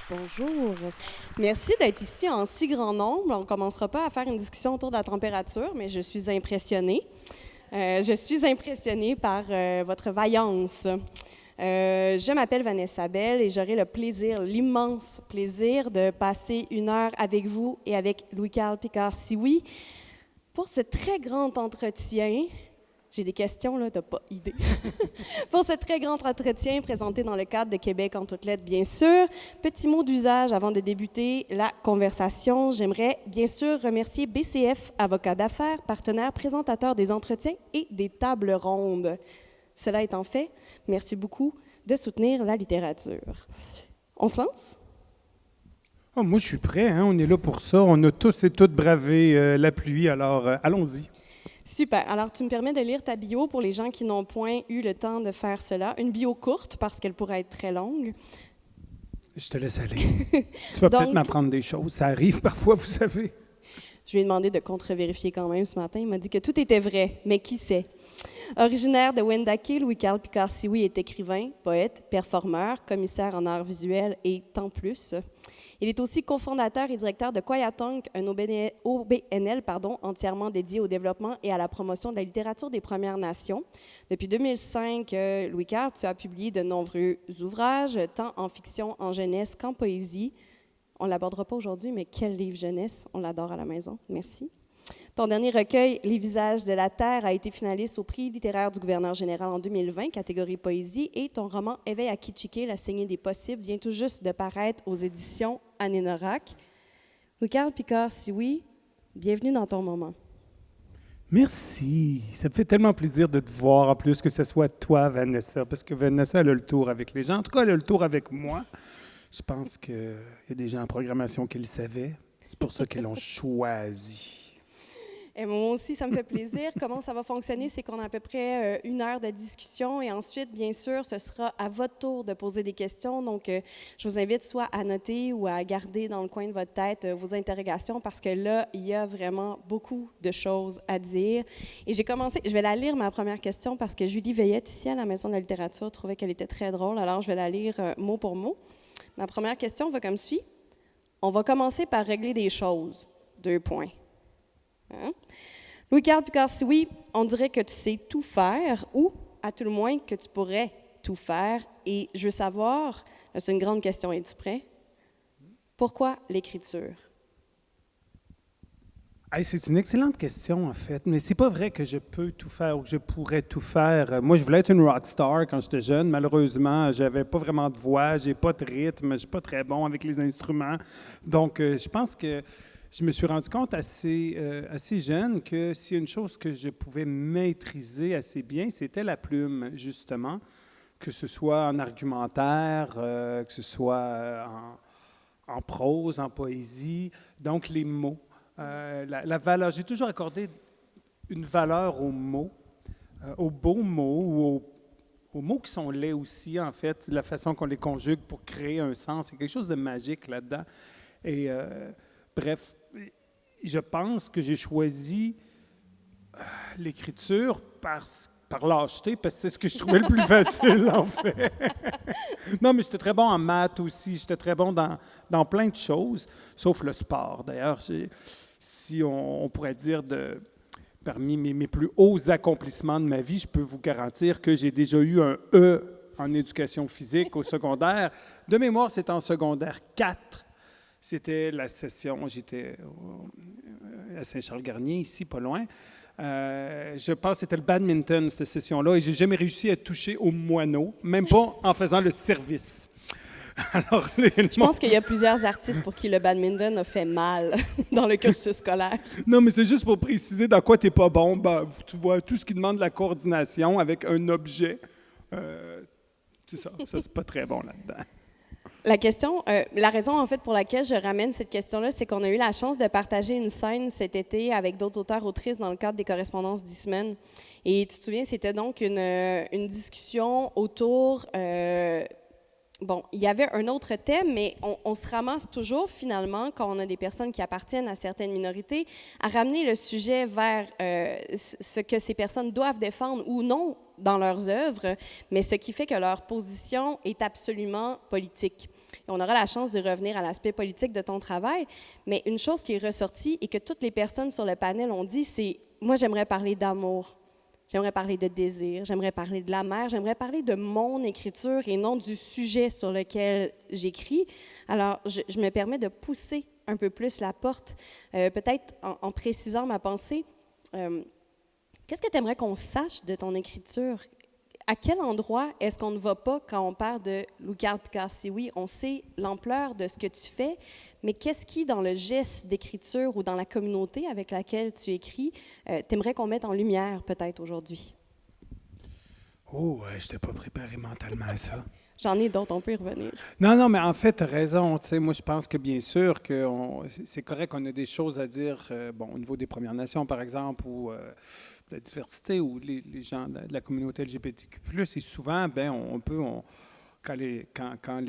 Bonjour. Merci d'être ici en si grand nombre. On ne commencera pas à faire une discussion autour de la température, mais je suis impressionnée. Je suis impressionnée par votre vaillance. Je m'appelle Vanessa Bell et j'aurai le plaisir, l'immense plaisir de passer 1 heure avec vous et avec Louis-Carl Picard-Sioui pour ce très grand entretien. J'ai des questions, là, t'as pas idée. Pour ce très grand entretien présenté dans le cadre de Québec en toutes lettres, bien sûr. Petit mot d'usage avant de débuter la conversation. J'aimerais bien sûr remercier BCF Avocats d'affaires, partenaire présentateur des entretiens et des tables rondes. Cela étant fait, merci beaucoup de soutenir la littérature. On se lance? Oh, moi, je suis prêt, hein? On est là pour ça. On a tous et toutes bravé la pluie, alors allons-y. Super. Alors, tu me permets de lire ta bio pour les gens qui n'ont point eu le temps de faire cela. Une bio courte, parce qu'elle pourrait être très longue. Je te laisse aller. Tu vas peut-être m'apprendre des choses. Ça arrive parfois, vous savez. Je lui ai demandé de contre-vérifier quand même ce matin. Il m'a dit que tout était vrai, mais qui sait? Originaire de Wendake, Louis-Carl Picard-Sioui est écrivain, poète, performeur, commissaire en arts visuels et tant plus. Il est aussi cofondateur et directeur de Kwayatonk, un OBNL entièrement dédié au développement et à la promotion de la littérature des Premières Nations. Depuis 2005, Louis-Carl, tu as publié de nombreux ouvrages, tant en fiction, en jeunesse qu'en poésie. On ne l'abordera pas aujourd'hui, mais quel livre jeunesse, on l'adore à la maison. Merci. Ton dernier recueil, Les visages de la Terre, a été finaliste au prix littéraire du gouverneur général en 2020, catégorie poésie, et ton roman Éveil à Kitchike, La saignée des possibles, vient tout juste de paraître aux éditions Anénorak. Louis-Carl Picard-Sioui, bienvenue dans ton moment. Merci. Ça me fait tellement plaisir de te voir, en plus que ce soit toi, Vanessa, parce que Vanessa, elle a le tour avec les gens. En tout cas, elle a le tour avec moi. Je pense qu'il y a des gens en programmation qui le savaient. C'est pour ça qu'ils l'ont choisi. Et moi aussi, ça me fait plaisir. Comment ça va fonctionner? C'est qu'on a à peu près 1 heure de discussion et ensuite, bien sûr, ce sera à votre tour de poser des questions. Donc, je vous invite soit à noter ou à garder dans le coin de votre tête vos interrogations parce que là, il y a vraiment beaucoup de choses à dire. Et j'ai commencé, je vais la lire, ma première question, parce que Julie Veillette, ici à la Maison de la littérature, trouvait qu'elle était très drôle. Alors, je vais la lire mot pour mot. Ma première question va comme suit. On va commencer par régler des choses. 2 points. Hein? Louis-Carl Picard-Sioui, on dirait que tu sais tout faire ou, à tout le moins, que tu pourrais tout faire. Et je veux savoir, c'est une grande question, es-tu prêt? Pourquoi l'écriture? Hey, c'est une excellente question, en fait. Mais c'est pas vrai que je peux tout faire ou que je pourrais tout faire. Moi, je voulais être une rockstar quand j'étais jeune. Malheureusement, j'avais pas vraiment de voix, j'ai pas de rythme, je suis pas très bon avec les instruments. Donc, je pense que je me suis rendu compte assez jeune que s'il y a une chose que je pouvais maîtriser assez bien, c'était la plume, justement, que ce soit en argumentaire, que ce soit en prose, en poésie, donc les mots. La valeur, j'ai toujours accordé une valeur aux mots, aux beaux mots ou aux mots qui sont laids aussi, en fait, la façon qu'on les conjugue pour créer un sens. Il y a quelque chose de magique là-dedans. Et bref, je pense que j'ai choisi l'écriture par lâcheté, parce que c'est ce que je trouvais le plus facile, en fait. Non, mais j'étais très bon en maths aussi, j'étais très bon dans plein de choses, sauf le sport. D'ailleurs, si on pourrait dire parmi mes plus hauts accomplissements de ma vie, je peux vous garantir que j'ai déjà eu un E en éducation physique au secondaire. De mémoire, c'était en secondaire 4. C'était la session, j'étais à Saint-Charles-Garnier, ici, pas loin. Je pense que c'était le badminton, cette session-là, et j'ai jamais réussi à toucher au moineau, même pas en faisant le service. Alors, je pense qu'il y a plusieurs artistes pour qui le badminton a fait mal dans le cursus scolaire. Non, mais c'est juste pour préciser dans quoi tu n'es pas bon. Ben, tu vois, tout ce qui demande la coordination avec un objet, c'est ça. Ça, c'est pas très bon là-dedans. La question, la raison en fait pour laquelle je ramène cette question-là, c'est qu'on a eu la chance de partager une scène cet été avec d'autres auteurs-autrices dans le cadre des correspondances d'Eastman. Et tu te souviens, c'était donc une discussion autour... bon, il y avait un autre thème, mais on se ramasse toujours finalement, quand on a des personnes qui appartiennent à certaines minorités, à ramener le sujet vers ce que ces personnes doivent défendre ou non dans leurs œuvres, mais ce qui fait que leur position est absolument politique. Et on aura la chance de revenir à l'aspect politique de ton travail, mais une chose qui est ressortie et que toutes les personnes sur le panel ont dit, c'est « moi, j'aimerais parler d'amour, j'aimerais parler de désir, j'aimerais parler de la mer, j'aimerais parler de mon écriture et non du sujet sur lequel j'écris. » Alors, je me permets de pousser un peu plus la porte, peut-être en précisant ma pensée. Qu'est-ce que tu aimerais qu'on sache de ton écriture? À quel endroit est-ce qu'on ne va pas quand on parle de Louis-Carl Picasso? Oui, on sait l'ampleur de ce que tu fais, mais qu'est-ce qui, dans le geste d'écriture ou dans la communauté avec laquelle tu écris, t'aimerais qu'on mette en lumière peut-être aujourd'hui? Oh, je n'étais pas préparé mentalement à ça. J'en ai d'autres, on peut y revenir. Non, mais en fait, tu as raison. Tu sais, moi, je pense que bien sûr que c'est correct qu'on a des choses à dire, au niveau des Premières Nations, par exemple, ou de la diversité, ou les gens de la communauté LGBTQ+. Et souvent, quand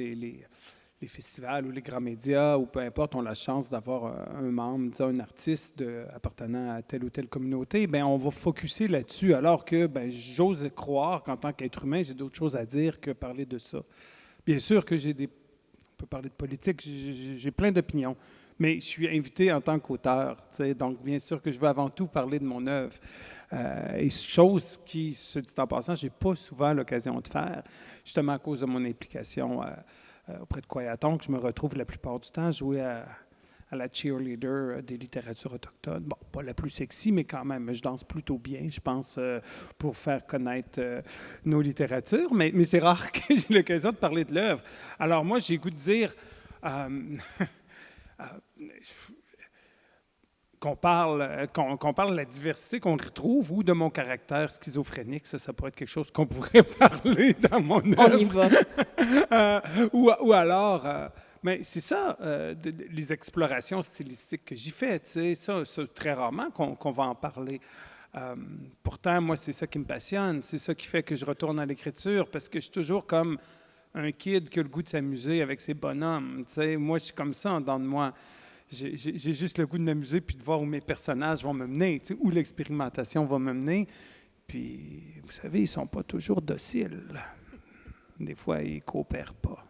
les festivals ou les grands médias, ou peu importe, ont la chance d'avoir un membre, disons, un artiste appartenant à telle ou telle communauté, bien, on va focusser là-dessus, alors que j'ose croire qu'en tant qu'être humain, j'ai d'autres choses à dire que parler de ça. Bien sûr que on peut parler de politique, j'ai plein d'opinions, mais je suis invité en tant qu'auteur, donc bien sûr que je veux avant tout parler de mon œuvre. Et chose qui, se dit en passant, je n'ai pas souvent l'occasion de faire, justement à cause de mon implication auprès de Coyaton, que je me retrouve la plupart du temps jouer à la cheerleader des littératures autochtones. Bon, pas la plus sexy, mais quand même, je danse plutôt bien, je pense, pour faire connaître nos littératures, mais c'est rare que j'ai l'occasion de parler de l'œuvre. Alors moi, j'ai le goût de dire qu'on parle de la diversité qu'on retrouve ou de mon caractère schizophrénique, ça pourrait être quelque chose qu'on pourrait parler dans mon œuvre. On y va. Ou alors, mais c'est ça, les explorations stylistiques que j'y fais, tu sais, ça c'est très rarement qu'on va en parler. Pourtant, moi, c'est ça qui me passionne, c'est ça qui fait que je retourne à l'écriture, parce que je suis toujours comme un kid qui a le goût de s'amuser avec ses bonhommes, tu sais. Moi, je suis comme ça en dedans de moi. J'ai juste le goût de m'amuser puis de voir où mes personnages vont me mener, tu sais, où l'expérimentation va me mener. Puis, vous savez, ils ne sont pas toujours dociles. Des fois, ils ne coopèrent pas.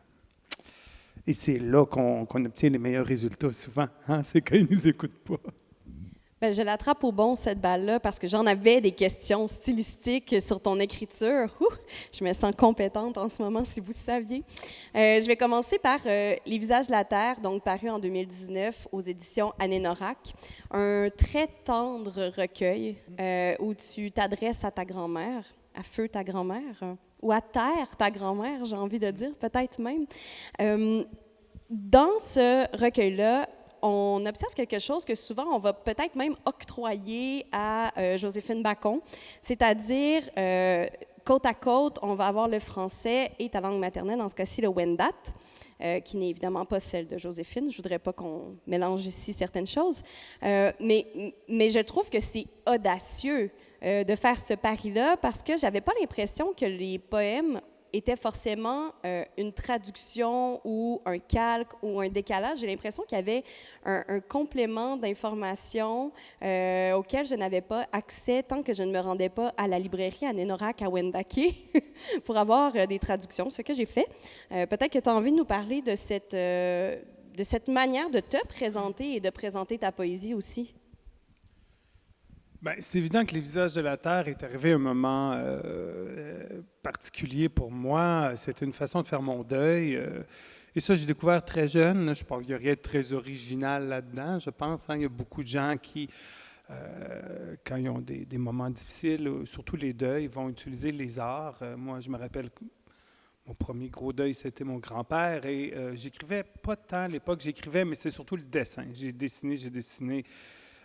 Et c'est là qu'on obtient les meilleurs résultats souvent. Hein? C'est quand ils ne nous écoutent pas. Bien, je l'attrape au bon, cette balle-là, parce que j'en avais des questions stylistiques sur ton écriture. Je me sens compétente en ce moment, si vous saviez. Je vais commencer par Les visages de la Terre, donc paru en 2019 aux éditions Anénorac. Un très tendre recueil où tu t'adresses à ta grand-mère, à feu ta grand-mère, ou à terre ta grand-mère, j'ai envie de dire, peut-être même. Dans ce recueil-là, on observe quelque chose que souvent on va peut-être même octroyer à Joséphine Bacon, c'est-à-dire côte à côte, on va avoir le français et ta langue maternelle, dans ce cas-ci le Wendat, qui n'est évidemment pas celle de Joséphine. Je ne voudrais pas qu'on mélange ici certaines choses, mais je trouve que c'est audacieux de faire ce pari-là parce que je n'avais pas l'impression que les poèmes était forcément une traduction ou un calque ou un décalage. J'ai l'impression qu'il y avait un complément d'information auquel je n'avais pas accès tant que je ne me rendais pas à la librairie Anénorac à Wendake pour avoir des traductions, ce que j'ai fait. Peut-être que tu as envie de nous parler de cette manière de te présenter et de présenter ta poésie aussi. Bien, c'est évident que Les visages de la Terre est arrivé à un moment particulier pour moi. C'était une façon de faire mon deuil. Et ça, j'ai découvert très jeune. Je pense qu'il n'y a rien de très original là-dedans, je pense. Hein. Il y a beaucoup de gens qui, quand ils ont des moments difficiles, surtout les deuils, vont utiliser les arts. Moi, je me rappelle que mon premier gros deuil, c'était mon grand-père. Et j'écrivais pas tant à l'époque. J'écrivais, mais c'est surtout le dessin. J'ai dessiné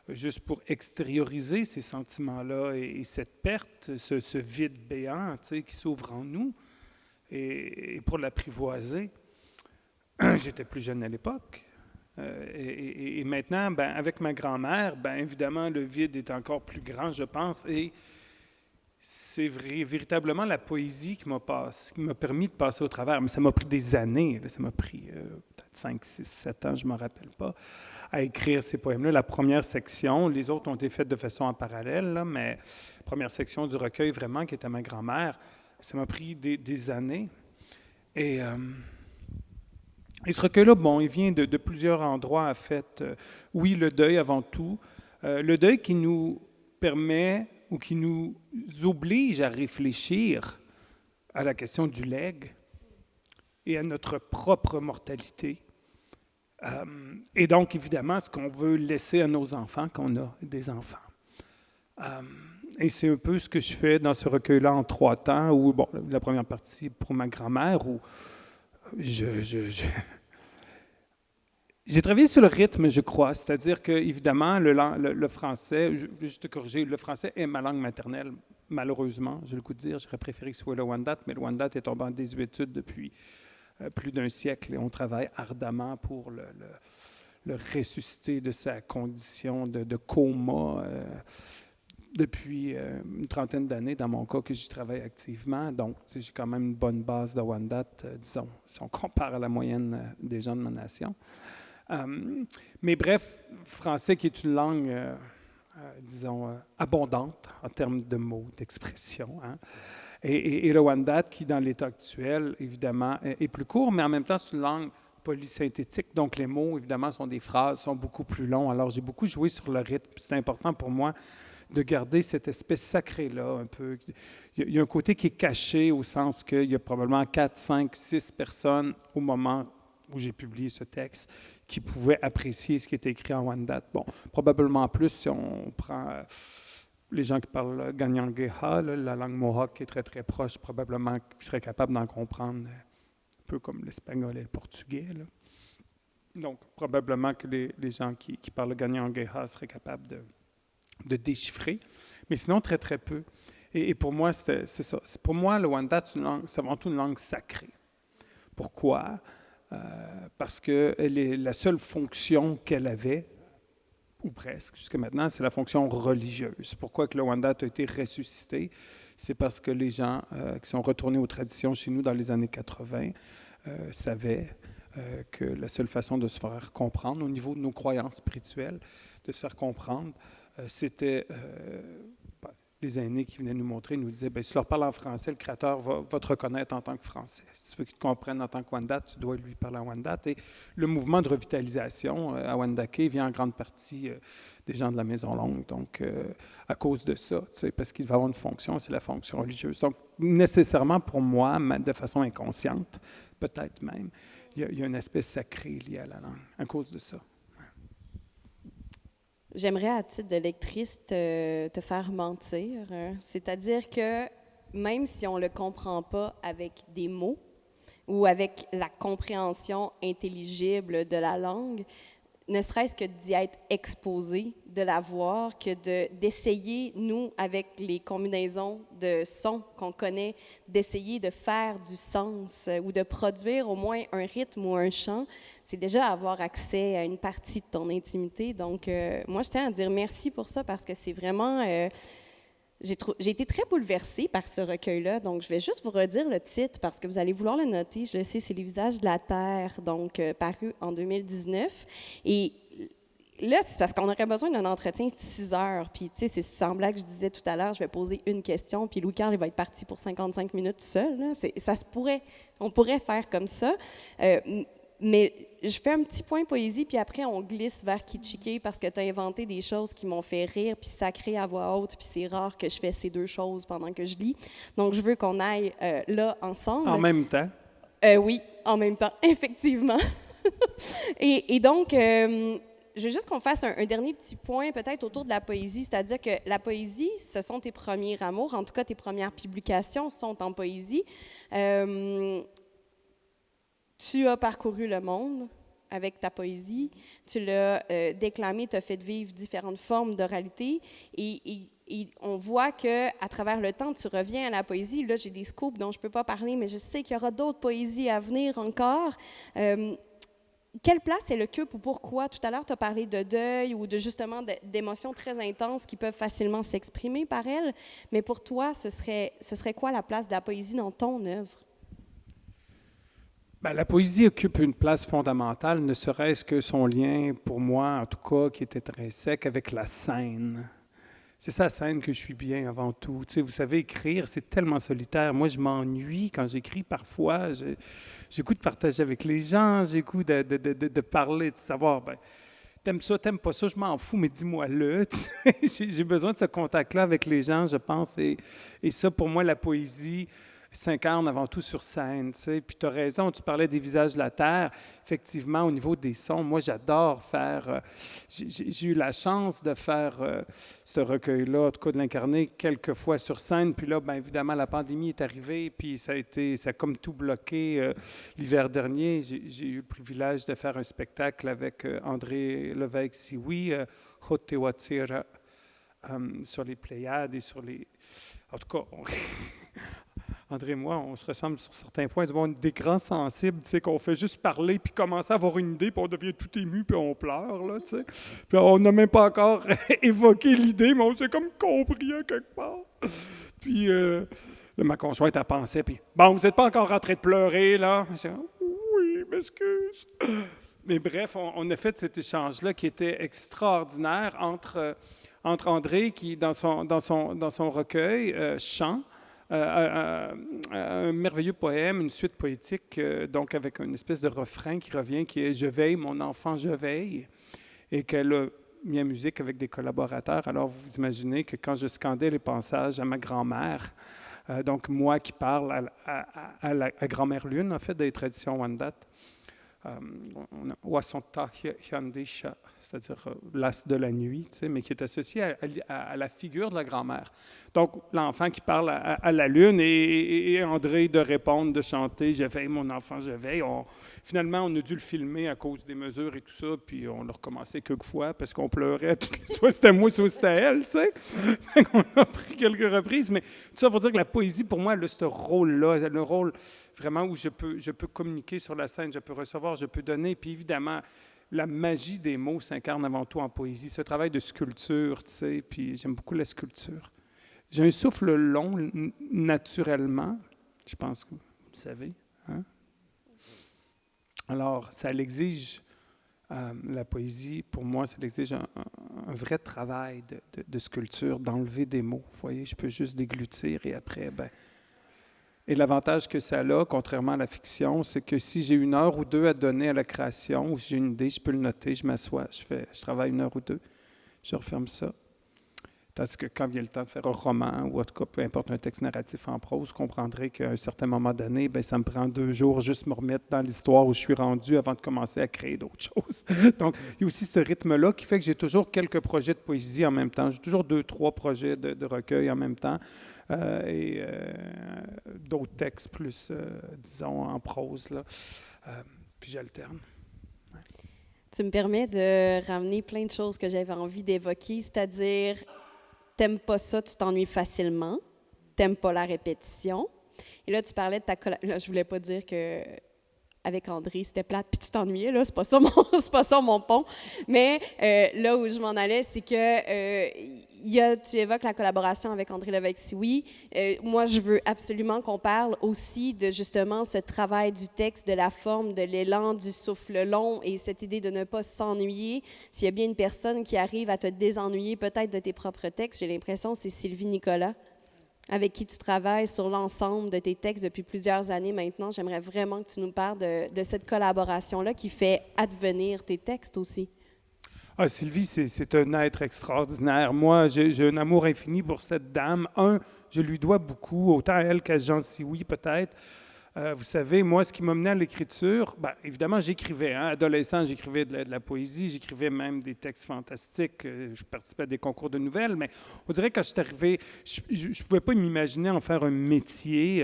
juste pour extérioriser ces sentiments-là et cette perte, ce vide béant, tu sais, qui s'ouvre en nous, et pour l'apprivoiser. J'étais plus jeune à l'époque. Et maintenant, avec ma grand-mère, évidemment, le vide est encore plus grand, je pense, et c'est véritablement la poésie qui m'a permis de passer au travers. Mais ça m'a pris des années, là, ça m'a pris peut-être 5, 6, 7 ans, je ne me rappelle pas, à écrire ces poèmes-là. La première section, les autres ont été faites de façon en parallèle, là, mais la première section du recueil, vraiment, qui était ma grand-mère, ça m'a pris des années. Et ce recueil-là, bon, il vient de plusieurs endroits, en fait. Oui, le deuil avant tout. Le deuil qui nous permet ou qui nous oblige à réfléchir à la question du legs et à notre propre mortalité. Et donc, évidemment, ce qu'on veut laisser à nos enfants, qu'on a des enfants. Et c'est un peu ce que je fais dans ce recueil-là en 3 temps, où, bon, la première partie pour ma grand-mère, où j'ai travaillé sur le rythme, je crois, c'est-à-dire que, évidemment, le français, je vais juste te corriger, le français est ma langue maternelle, malheureusement, j'ai le coup de dire, j'aurais préféré que ce soit le Wendat, mais le Wendat est tombé en désuétude depuis plus d'1 siècle et on travaille ardemment pour le ressusciter de sa condition de coma depuis une 30aine d'années, dans mon cas, que j'y travaille activement. Donc, j'ai quand même une bonne base de Wendat, disons, si on compare à la moyenne des gens de ma nation. Mais bref, français qui est une langue, disons, abondante en termes de mots, d'expressions, hein? Et le Wendat, qui dans l'état actuel, évidemment, est plus court, mais en même temps, c'est une langue polysynthétique, donc les mots, évidemment, sont des phrases, sont beaucoup plus longs. Alors, j'ai beaucoup joué sur le rythme. C'est important pour moi de garder cette espèce sacrée-là, un peu. Il y a un côté qui est caché au sens qu'il y a probablement 4, 5, 6 personnes au moment où j'ai publié ce texte qui pouvaient apprécier ce qui était écrit en Wendat. Bon, probablement plus si on prend les gens qui parlent Ganyangeha, la langue mohawk qui est très, très proche, probablement qui seraient capables d'en comprendre un peu comme l'espagnol et le portugais, là. Donc, probablement que les gens qui parlent le Ganyangeha seraient capables de déchiffrer, mais sinon très, très peu. Et pour moi, c'est ça. Pour moi, le Wendat, c'est avant tout une langue sacrée. Pourquoi? Parce que la seule fonction qu'elle avait, ou presque, jusqu'à maintenant, c'est la fonction religieuse. Pourquoi que le Wendat a été ressuscité? C'est parce que les gens qui sont retournés aux traditions chez nous dans les années 80 savaient que la seule façon de se faire comprendre au niveau de nos croyances spirituelles, de se faire comprendre, c'était les aînés qui venaient nous montrer, nous disaient, si tu leur parles en français, le Créateur va te reconnaître en tant que Français. Si tu veux qu'il te comprenne en tant que Wendat, tu dois lui parler en Wendat. Et le mouvement de revitalisation à Wendake vient en grande partie des gens de la Maison Longue. Donc, à cause de ça, parce qu'il va avoir une fonction, c'est la fonction religieuse. Donc, nécessairement pour moi, de façon inconsciente, peut-être même, il y a un aspect sacré lié à la langue, à cause de ça. J'aimerais, à titre de lectrice, te faire mentir. C'est-à-dire que même si on ne le comprend pas avec des mots ou avec la compréhension intelligible de la langue, ne serait-ce que d'y être exposé, de la voir, que d'essayer, nous, avec les combinaisons de sons qu'on connaît, d'essayer de faire du sens ou de produire au moins un rythme ou un chant, c'est déjà avoir accès à une partie de ton intimité. Donc, moi, je tiens à dire merci pour ça parce que c'est vraiment... j'ai été très bouleversée par ce recueil-là, donc je vais juste vous redire le titre parce que vous allez vouloir le noter. Je le sais, c'est Les visages de la Terre, donc paru en 2019. Et là, c'est parce qu'on aurait besoin d'un entretien de 6 heures. Puis, tu sais, c'est semblant que je disais tout à l'heure, je vais poser une question, puis Louis-Carl, il va être parti pour 55 minutes seul. Là. Ça se pourrait, on pourrait faire comme ça. Mais je fais un petit point poésie, puis après, on glisse vers Kitschike parce que tu as inventé des choses qui m'ont fait rire, puis sacré à voix haute, puis c'est rare que je fais ces deux choses pendant que je lis. Donc, je veux qu'on aille là ensemble. En même temps? Oui, en même temps, effectivement. et donc, je veux juste qu'on fasse un dernier petit point peut-être autour de la poésie, c'est-à-dire que la poésie, ce sont tes premiers amours, en tout cas tes premières publications sont en poésie. Tu as parcouru le monde avec ta poésie, tu l'as déclamé, tu as fait vivre différentes formes d'oralité et on voit qu'à travers le temps, tu reviens à la poésie. Là, j'ai des scoops dont je ne peux pas parler, mais je sais qu'il y aura d'autres poésies à venir encore. Quelle place est le cup ou pourquoi? Tout à l'heure, tu as parlé de deuil ou de justement d'émotions très intenses qui peuvent facilement s'exprimer par elle, mais pour toi, ce serait quoi la place de la poésie dans ton œuvre? Ben, la poésie occupe une place fondamentale, ne serait-ce que son lien, pour moi en tout cas, qui est intrinsèque avec la scène. C'est ça, la scène que je suis bien avant tout. Tu sais, vous savez, écrire, c'est tellement solitaire. Moi, je m'ennuie quand j'écris parfois. J'ai goût de partager avec les gens, j'ai goût de parler, de savoir, ben, t'aimes ça, t'aimes pas ça, je m'en fous, mais dis-moi-le. Tu sais. J'ai besoin de ce contact-là avec les gens, je pense. Et ça, pour moi, la poésie s'incarne avant tout sur scène. Tu sais. Puis tu as raison, tu parlais des visages de la terre. Effectivement, au niveau des sons, moi, j'adore faire... j'ai eu la chance de faire ce recueil-là, en tout cas de l'incarner quelques fois sur scène. Puis là, bien évidemment, la pandémie est arrivée, puis ça a comme tout bloqué l'hiver dernier. J'ai eu le privilège de faire un spectacle avec André Lévesque-Sioui, Hotewatira, sur les Pléiades et sur les... En tout cas, André et moi, on se ressemble sur certains points. On est des grands sensibles, tu sais, qu'on fait juste parler, puis commencer à avoir une idée, puis on devient tout ému, puis on pleure, là, tu sais. Puis on n'a même pas encore évoqué l'idée, mais on s'est comme compris à quelque part. Puis là, ma conjointe, elle pensait, puis « Bon, vous n'êtes pas encore en train de pleurer, là? » Je dis « Oui, m'excuse. » Mais bref, on a fait cet échange-là qui était extraordinaire entre André, qui, dans son recueil, chant, un merveilleux poème, une suite poétique, donc avec une espèce de refrain qui revient, qui est « Je veille, mon enfant, je veille », et qu'elle a mis en musique avec des collaborateurs. Alors, vous imaginez que quand je scandais les passages à ma grand-mère, donc moi qui parle à Grand-mère Lune, en fait, des traditions Wendat, Wasonta Hyandisha, c'est-à-dire l'as de la nuit, tu sais, mais qui est associé à la figure de la grand-mère. Donc, l'enfant qui parle à la lune et André de répondre, de chanter « Je veille, mon enfant, je veille ». Finalement, on a dû le filmer à cause des mesures et tout ça, puis on l'a recommencé quelques fois parce qu'on pleurait. Soit c'était moi, soit c'était elle, tu sais. On a pris quelques reprises, mais tout ça pour dire que la poésie, pour moi, elle a ce rôle-là, le rôle vraiment où je peux communiquer sur la scène, je peux recevoir, je peux donner, puis évidemment, la magie des mots s'incarne avant tout en poésie, ce travail de sculpture, tu sais, puis j'aime beaucoup la sculpture. J'ai un souffle long, naturellement, je pense que vous le savez, hein? Alors, ça l'exige, la poésie, pour moi, ça exige un vrai travail de sculpture, d'enlever des mots. Vous voyez, je peux juste déglutir et après, ben... Et l'avantage que ça a, contrairement à la fiction, c'est que si j'ai 1 heure ou 2 à donner à la création, ou si j'ai une idée, je peux le noter, je m'assois, je travaille 1 heure ou 2, je referme ça. Tandis que quand vient le temps de faire un roman, ou en tout cas, peu importe, un texte narratif en prose, je comprendrai qu'à un certain moment donné, bien, ça me prend 2 jours juste me remettre dans l'histoire où je suis rendu avant de commencer à créer d'autres choses. Donc, il y a aussi ce rythme-là qui fait que j'ai toujours quelques projets de poésie en même temps. J'ai toujours 2-3 projets de recueil en même temps. Et d'autres textes plus, disons, en prose, là. Puis j'alterne. Ouais. Tu me permets de ramener plein de choses que j'avais envie d'évoquer, c'est-à-dire, t'aimes pas ça, tu t'ennuies facilement, t'aimes pas la répétition. Et là, tu parlais de ta collaboration. Je voulais pas dire que avec André, c'était plate, puis tu t'ennuyais, là, c'est pas ça mon pont. Mais là où je m'en allais, c'est que tu évoques la collaboration avec André Lévesque-Sioui. Moi, je veux absolument qu'on parle aussi de justement ce travail du texte, de la forme, de l'élan, du souffle long et cette idée de ne pas s'ennuyer. S'il y a bien une personne qui arrive à te désennuyer peut-être de tes propres textes, j'ai l'impression que c'est Sylvie Nicolas, avec qui tu travailles sur l'ensemble de tes textes depuis plusieurs années maintenant. J'aimerais vraiment que tu nous parles de cette collaboration-là qui fait advenir tes textes aussi. Ah, Sylvie, c'est un être extraordinaire. Moi, j'ai un amour infini pour cette dame. Je lui dois beaucoup, autant à elle qu'à Jean Sioui, peut-être. Vous savez, moi, ce qui m'a mené à l'écriture, bien, évidemment, j'écrivais. Hein, adolescent, j'écrivais de la poésie, j'écrivais même des textes fantastiques. Je participais à des concours de nouvelles, mais on dirait que quand je suis arrivé, je ne pouvais pas m'imaginer en faire un métier.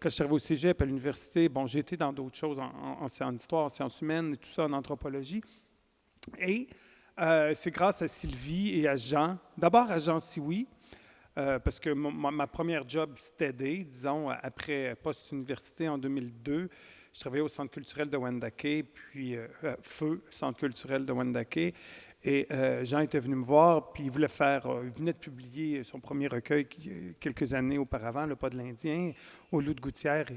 Quand je suis arrivé au cégep, à l'université, bon, j'ai été dans d'autres choses, en histoire, en sciences humaines, et tout ça, en anthropologie. Et c'est grâce à Sylvie et à Jean, d'abord à Jean Sioui, parce que ma première job, c'était disons, après post-université en 2002, je travaillais au Centre culturel de Wendake, puis Feu, Centre culturel de Wendake, et Jean était venu me voir, puis il venait de publier son premier recueil quelques années auparavant, Le Pas de l'Indien, au Loup de Gouttière,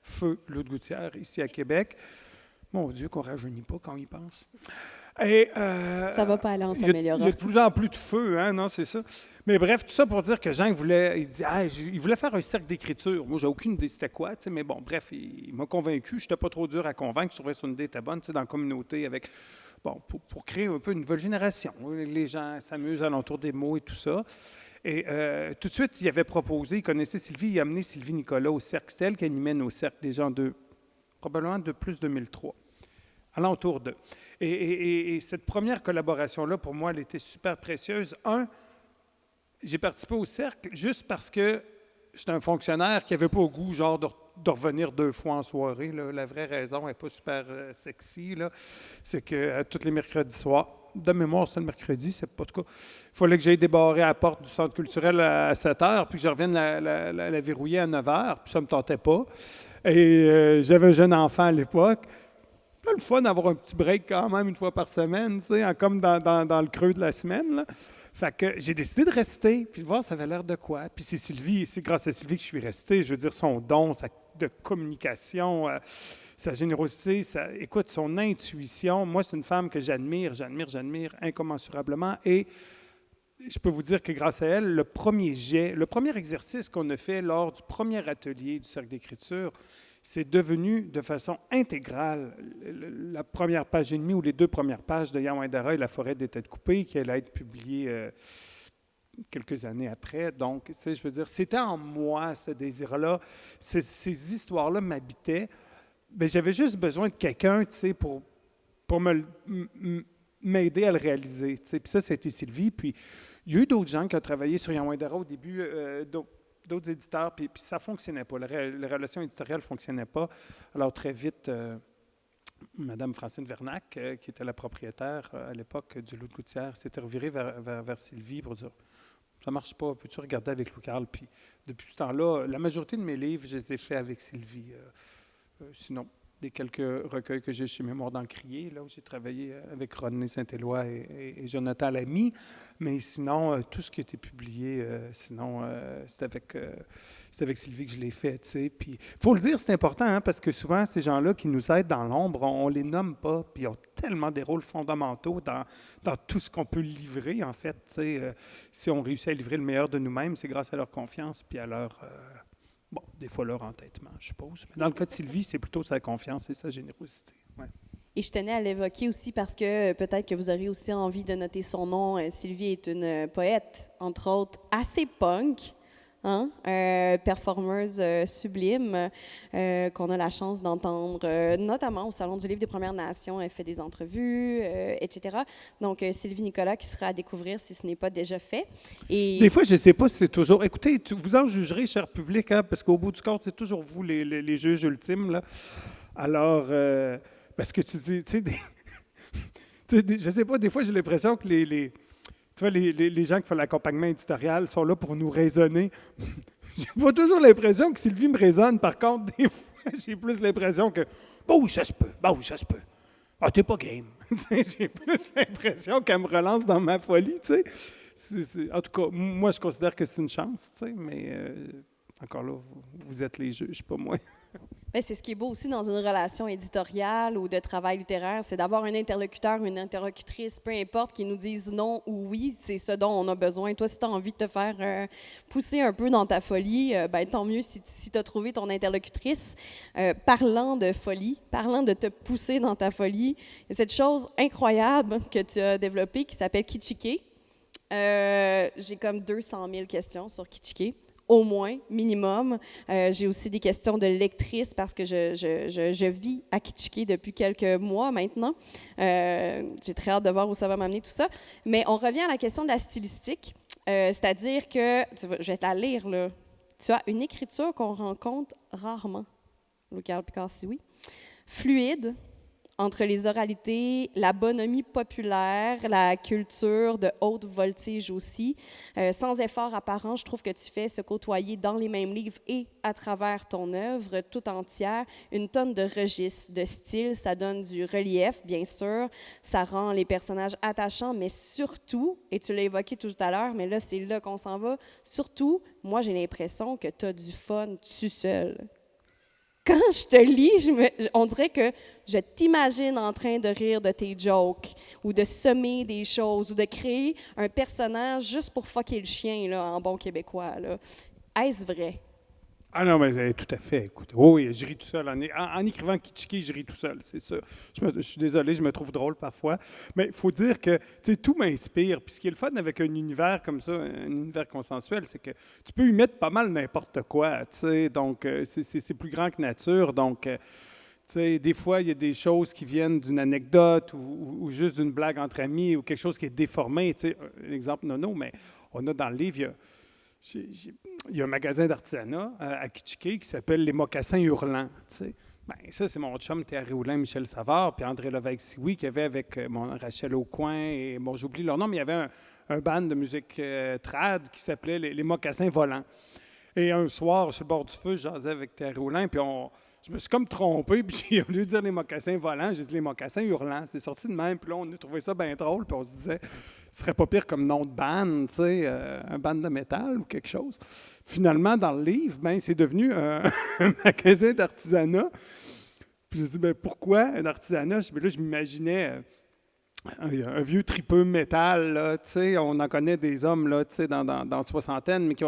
Feu Loutre-Gouttière, ici à Québec. Mon Dieu, qu'on ne rajeunit pas quand on y pense. Et, Ça va pas aller en il y s'améliorant. a de plus en plus de feu, hein, non, c'est ça. Mais bref, tout ça pour dire que Jean voulait, il voulait faire un cercle d'écriture. Moi, j'ai aucune idée c'était quoi, mais bon, bref, il m'a convaincu. Je n'étais pas trop dur à convaincre. Je trouvais que son idée était bonne, dans la communauté, avec, bon, pour créer un peu une nouvelle génération. Les gens s'amusent alentour des mots et tout ça. Et tout de suite, il avait proposé, il connaissait Sylvie, il a amené Sylvie Nicolas au cercle. C'était elle qui animait nos cercles déjà probablement de plus 2003, alentour d'eux. Et cette première collaboration-là, pour moi, elle était super précieuse. J'ai participé au cercle juste parce que j'étais un fonctionnaire qui n'avait pas au goût, genre, de revenir 2 fois en soirée. Là. La vraie raison n'est pas super sexy. Là. C'est que tous les mercredis soirs, de mémoire, c'est le mercredi, c'est pas tout cas. Il fallait que j'aille débarrer à la porte du centre culturel à 7 h, puis que je revienne la verrouiller à 9 h, puis ça ne me tentait pas. Et j'avais un jeune enfant à l'époque. C'est le fun d'avoir un petit break quand même une fois par semaine, comme dans le creux de la semaine. Là. Fait que j'ai décidé de rester, puis de voir ça avait l'air de quoi. Puis c'est grâce à Sylvie que je suis resté. Je veux dire, son don, de communication, sa générosité, écoute, son intuition. Moi, c'est une femme que j'admire incommensurablement. Et je peux vous dire que grâce à elle, le premier exercice qu'on a fait lors du premier atelier du Cercle d'écriture, c'est devenu de façon intégrale la première page et demie ou les 2 premières pages de Yawandara et la forêt des têtes coupées qui allait être publiée quelques années après. Donc, tu sais, je veux dire, c'était en moi ce désir-là. Ces histoires-là m'habitaient. Mais j'avais juste besoin de quelqu'un, tu sais, pour m'aider à le réaliser. Tu sais. Puis ça, c'était Sylvie. Puis il y a eu d'autres gens qui ont travaillé sur Yawandara au début, d'autres éditeurs, puis ça ne fonctionnait pas. La relation éditoriale ne fonctionnait pas. Alors, très vite, Mme Francine Vernac, qui était la propriétaire à l'époque du Loutre-Gouttière, s'était revirée vers Sylvie pour dire « Ça ne marche pas, peux-tu regarder avec Louis-Carl? » Puis depuis ce temps-là, la majorité de mes livres, je les ai faits avec Sylvie. Sinon, les quelques recueils que j'ai chez Mémoire d'Encrier, là où j'ai travaillé avec Rodney Saint-Éloi et Jonathan Lamy. Mais sinon, tout ce qui a été publié, c'est avec Sylvie que je l'ai fait. Puis, il faut le dire, c'est important, hein, parce que souvent, ces gens-là qui nous aident dans l'ombre, on ne les nomme pas, puis ils ont tellement des rôles fondamentaux dans tout ce qu'on peut livrer, en fait. Si on réussit à livrer le meilleur de nous-mêmes, c'est grâce à leur confiance, puis à leur... Bon, des fois leur entêtement, je suppose. Mais dans le cas de Sylvie, c'est plutôt sa confiance et sa générosité. Ouais. Et je tenais à l'évoquer aussi parce que peut-être que vous aurez aussi envie de noter son nom. Sylvie est une poète, entre autres, assez punk, hein? Performeuse sublime qu'on a la chance d'entendre, notamment au Salon du Livre des Premières Nations. Elle fait des entrevues, etc. Donc, Sylvie Nicolas qui sera à découvrir si ce n'est pas déjà fait. Et... Des fois, je ne sais pas si c'est toujours... Écoutez, vous en jugerez, cher public, hein, parce qu'au bout du compte, c'est toujours vous les juges ultimes. Là. Alors, parce que tu dis... Tu sais, je ne sais pas, des fois, j'ai l'impression que tu vois, les gens qui font l'accompagnement éditorial sont là pour nous raisonner. J'ai pas toujours l'impression que Sylvie me raisonne. Par contre, des fois, j'ai plus l'impression que « Bah oui, ça se peut. Bah oui, ça se peut. Ah, t'es pas game. » J'ai plus l'impression qu'elle me relance dans ma folie, tu sais. En tout cas, moi, je considère que c'est une chance, tu sais, mais encore là, vous êtes les juges, pas moi. Bien, c'est ce qui est beau aussi dans une relation éditoriale ou de travail littéraire, c'est d'avoir un interlocuteur ou une interlocutrice, peu importe, qui nous dise non ou oui, c'est ce dont on a besoin. Toi, si tu as envie de te faire pousser un peu dans ta folie, ben, tant mieux si tu as trouvé ton interlocutrice. Parlant de folie, parlant de te pousser dans ta folie, il y a cette chose incroyable que tu as développée qui s'appelle Kitschike. J'ai comme 200 000 questions sur Kitschike. Au moins, minimum. J'ai aussi des questions de lectrice parce que je vis à Kitschike depuis quelques mois maintenant. J'ai très hâte de voir où ça va m'amener tout ça. Mais on revient à la question de la stylistique, c'est-à-dire que, je vais te la lire, là. Tu as une écriture qu'on rencontre rarement, Louis-Carl Picard-Sioui. Fluide, entre les oralités, la bonhomie populaire, la culture de haute voltige aussi. Sans effort apparent, je trouve que tu fais se côtoyer dans les mêmes livres et à travers ton œuvre tout entière une tonne de registres, de styles. Ça donne du relief, bien sûr. Ça rend les personnages attachants, mais surtout, et tu l'as évoqué tout à l'heure, mais là, c'est là qu'on s'en va, surtout, moi, j'ai l'impression que tu as du fun tout seul. quand je te lis, on dirait que je t'imagine en train de rire de tes jokes ou de semer des choses ou de créer un personnage juste pour fucker le chien, là, en bon québécois. Là. Est-ce vrai? Ah non, mais tout à fait. Écoute, oui, je ris tout seul. En écrivant Kitschki, je ris tout seul, c'est sûr. Je suis désolé, je me trouve drôle parfois. Mais il faut dire que tout m'inspire. Puis ce qui est le fun avec un univers comme ça, un univers consensuel, c'est que tu peux y mettre pas mal n'importe quoi. Donc, c'est plus grand que nature. Donc, des fois, il y a des choses qui viennent d'une anecdote ou juste d'une blague entre amis ou quelque chose qui est déformé. Un exemple nono, mais on a dans le livre, il y a un magasin d'artisanat à Kitschki qui s'appelle Les Mocassins Hurlants. Ben, ça, c'est mon chum Thierry Houlin, Michel Savard, puis André Levesque-Sioui, qui avait avec Rachel Aucoin, et bon, j'oublie leur nom, mais il y avait un band de musique trad qui s'appelait les Mocassins Volants. Et un soir, sur le bord du feu, je jasais avec Thierry Houlin, puis je me suis comme trompé, puis au lieu de dire les mocassins volants, j'ai dit les mocassins hurlants. C'est sorti de même, puis là, on a trouvé ça bien drôle, puis on se disait, ce serait pas pire comme nom de band, un band de métal ou quelque chose. Finalement, dans le livre, ben, c'est devenu un magasin d'artisanat. Puis je me dit, pourquoi un artisanat? Là, je m'imaginais un vieux tripeux métal, là, on en connaît des hommes là, dans la soixantaine, mais qui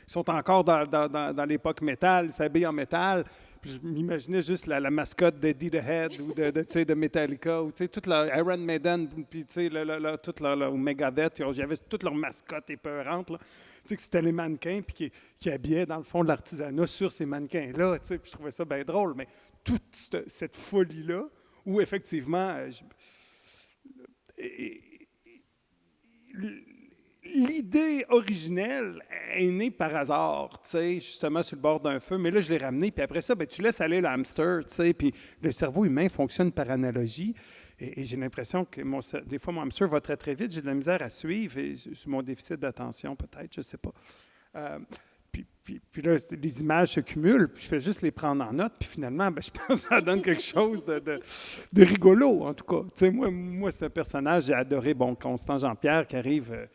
sont encore dans l'époque métal, ils s'habillent en métal. Puis je m'imaginais juste la mascotte d'Eddie the Head ou de Metallica, ou toute leur Iron Maiden, puis toute leur Megadeth, il y avait toute leur mascotte épeurante, là. Que c'était les mannequins puis qui habillaient dans le fond de l'artisanat sur ces mannequins-là. Puis je trouvais ça bien drôle, mais toute cette folie-là, où effectivement, l'idée originelle est née par hasard, justement sur le bord d'un feu, mais là, je l'ai ramené, puis après ça, tu laisses aller le hamster, puis le cerveau humain fonctionne par analogie, et j'ai l'impression que des fois, mon hamster va très, très vite, j'ai de la misère à suivre, et c'est mon déficit d'attention, peut-être, je ne sais pas. Puis là, les images se cumulent, puis je fais juste les prendre en note, puis finalement, je pense que ça donne quelque chose de rigolo, en tout cas. Moi, c'est un personnage, j'ai adoré, Constant Jean-Pierre qui arrive...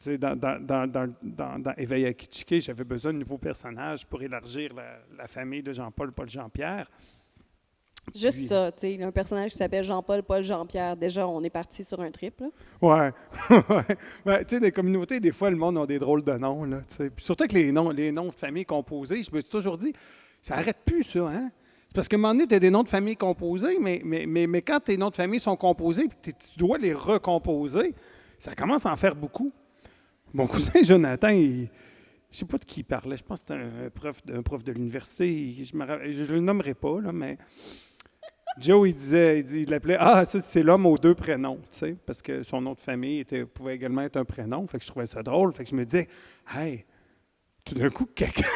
dans Éveil à Kitschki, j'avais besoin de nouveaux personnages pour élargir la famille de Jean-Paul, Paul Jean-Pierre. Juste puis, ça, tu sais, un personnage qui s'appelle Jean-Paul, Paul Jean-Pierre, déjà, on est parti sur un trip, là. Ouais. Tu sais, des communautés, des fois, le monde a des drôles de noms, là, tu sais. Puis surtout que les noms de famille composés, je me suis toujours dit, ça n'arrête plus, ça, hein? C'est parce qu'à un moment donné, tu as des noms de famille composés, mais quand tes noms de famille sont composés, puis tu dois les recomposer, ça commence à en faire beaucoup. Mon cousin Jonathan, je ne sais pas de qui il parlait, je pense que c'était un prof de l'université, je ne le nommerai pas, là, mais Joe, il l'appelait, ça c'est l'homme aux deux prénoms, tu sais, parce que son nom de famille pouvait également être un prénom, fait que je trouvais ça drôle, fait que je me disais, hey, tout d'un coup, quelqu'un,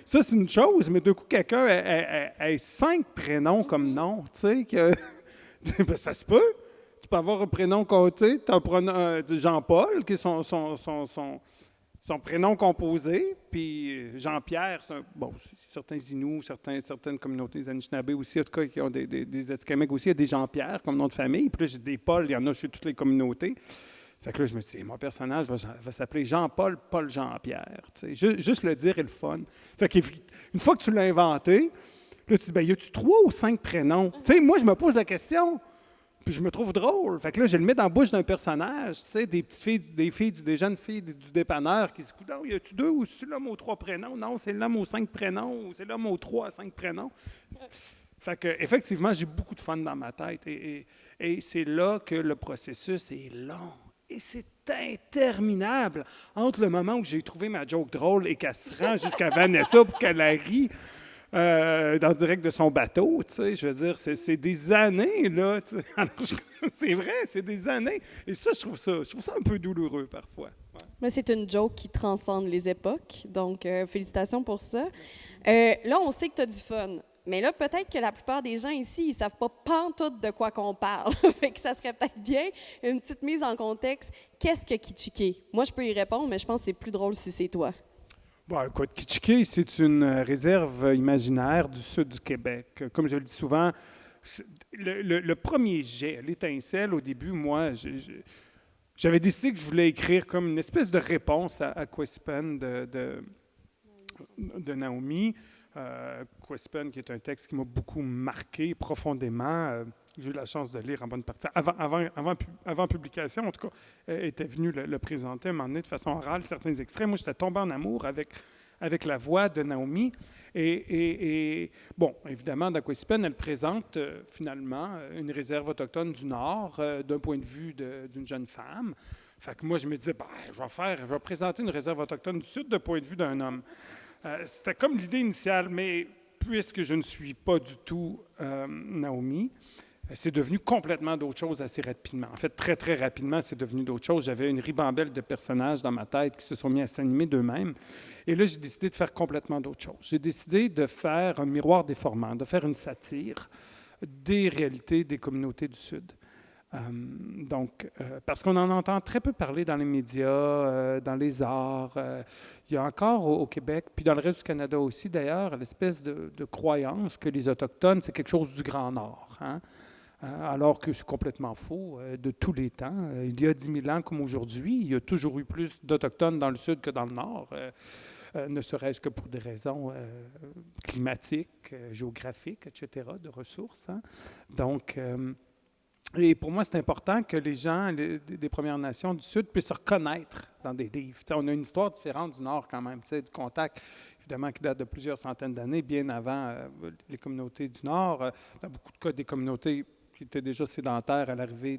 ça c'est une chose, mais d'un coup, quelqu'un a 5 prénoms comme nom, tu sais, que ça se peut. Tu peux avoir un prénom compté, tu as Jean-Paul, qui est son prénom composé, puis Jean-Pierre, c'est certains Inuits, certaines communautés, des Anishinabés aussi, en tout cas, qui ont des Atikamekw aussi, il y a des Jean-Pierre comme nom de famille, puis là, j'ai des Paul, il y en a chez toutes les communautés. Fait que là, je me suis dit, mon personnage va s'appeler Jean-Paul, Paul Jean-Pierre. Juste le dire est le fun. Fait qu'une fois que tu l'as inventé, là, tu te dis, y a-tu 3 ou 5 prénoms? Moi, je me pose la question. Puis je me trouve drôle. Fait que là, je le mets dans la bouche d'un personnage, des jeunes filles du dépanneur qui se disent, y a-tu 2 ou c'est l'homme aux 3 prénoms? Non, c'est l'homme aux 5 prénoms ou c'est l'homme aux 3 à 5 prénoms. Fait que, effectivement, j'ai beaucoup de fun dans ma tête. Et c'est là que le processus est long. Et c'est interminable entre le moment où j'ai trouvé ma joke drôle et qu'elle se rend jusqu'à Vanessa pour qu'elle la rie. Dans le direct de son bateau, je veux dire, c'est des années, là. C'est vrai, c'est des années. Et ça, je trouve ça un peu douloureux parfois. Ouais. Mais c'est une joke qui transcende les époques, donc félicitations pour ça. Là, on sait que tu as du fun, mais là, peut-être que la plupart des gens ici, ils ne savent pas pantoute de quoi qu'on parle. Fait que ça serait peut-être bien une petite mise en contexte. Qu'est-ce que Kitschki? Moi, je peux y répondre, mais je pense que c'est plus drôle si c'est toi. Bon, écoute, Kitschki, c'est une réserve imaginaire du sud du Québec. Comme je le dis souvent, le premier jet, l'étincelle, au début, moi, j'avais décidé que je voulais écrire comme une espèce de réponse à Quispin de Naomi. Quispin, qui est un texte qui m'a beaucoup marqué profondément. J'ai eu la chance de lire en bonne partie. Avant publication, en tout cas, était venu le présenter à un moment donné de façon orale, certains extraits. Moi, j'étais tombé en amour avec la voix de Naomi. Et bon, évidemment, dans Quispin, elle présente finalement une réserve autochtone du Nord d'un point de vue d'une jeune femme. Fait que moi, je me disais, je vais présenter une réserve autochtone du Sud d'un point de vue d'un homme. C'était comme l'idée initiale, mais puisque je ne suis pas du tout Naomi, c'est devenu complètement d'autres choses assez rapidement. En fait, très, très rapidement, c'est devenu d'autres choses. J'avais une ribambelle de personnages dans ma tête qui se sont mis à s'animer d'eux-mêmes. Et là, j'ai décidé de faire complètement d'autres choses. J'ai décidé de faire un miroir déformant, de faire une satire des réalités des communautés du Sud. Parce qu'on en entend très peu parler dans les médias, dans les arts. Il y a encore au Québec, puis dans le reste du Canada aussi d'ailleurs, l'espèce de croyance que les Autochtones, c'est quelque chose du Grand Nord. Hein? Alors que c'est complètement faux de tous les temps. Il y a 10 000 ans comme aujourd'hui, il y a toujours eu plus d'Autochtones dans le Sud que dans le Nord, ne serait-ce que pour des raisons climatiques, géographiques, etc., de ressources. Hein? Donc, et pour moi, c'est important que les gens des Premières Nations du Sud puissent se reconnaître dans des livres. T'sais, on a une histoire différente du Nord quand même, du contact, évidemment, qui date de plusieurs centaines d'années, bien avant les communautés du Nord. Dans beaucoup de cas, des communautés qui étaient déjà sédentaires à l'arrivée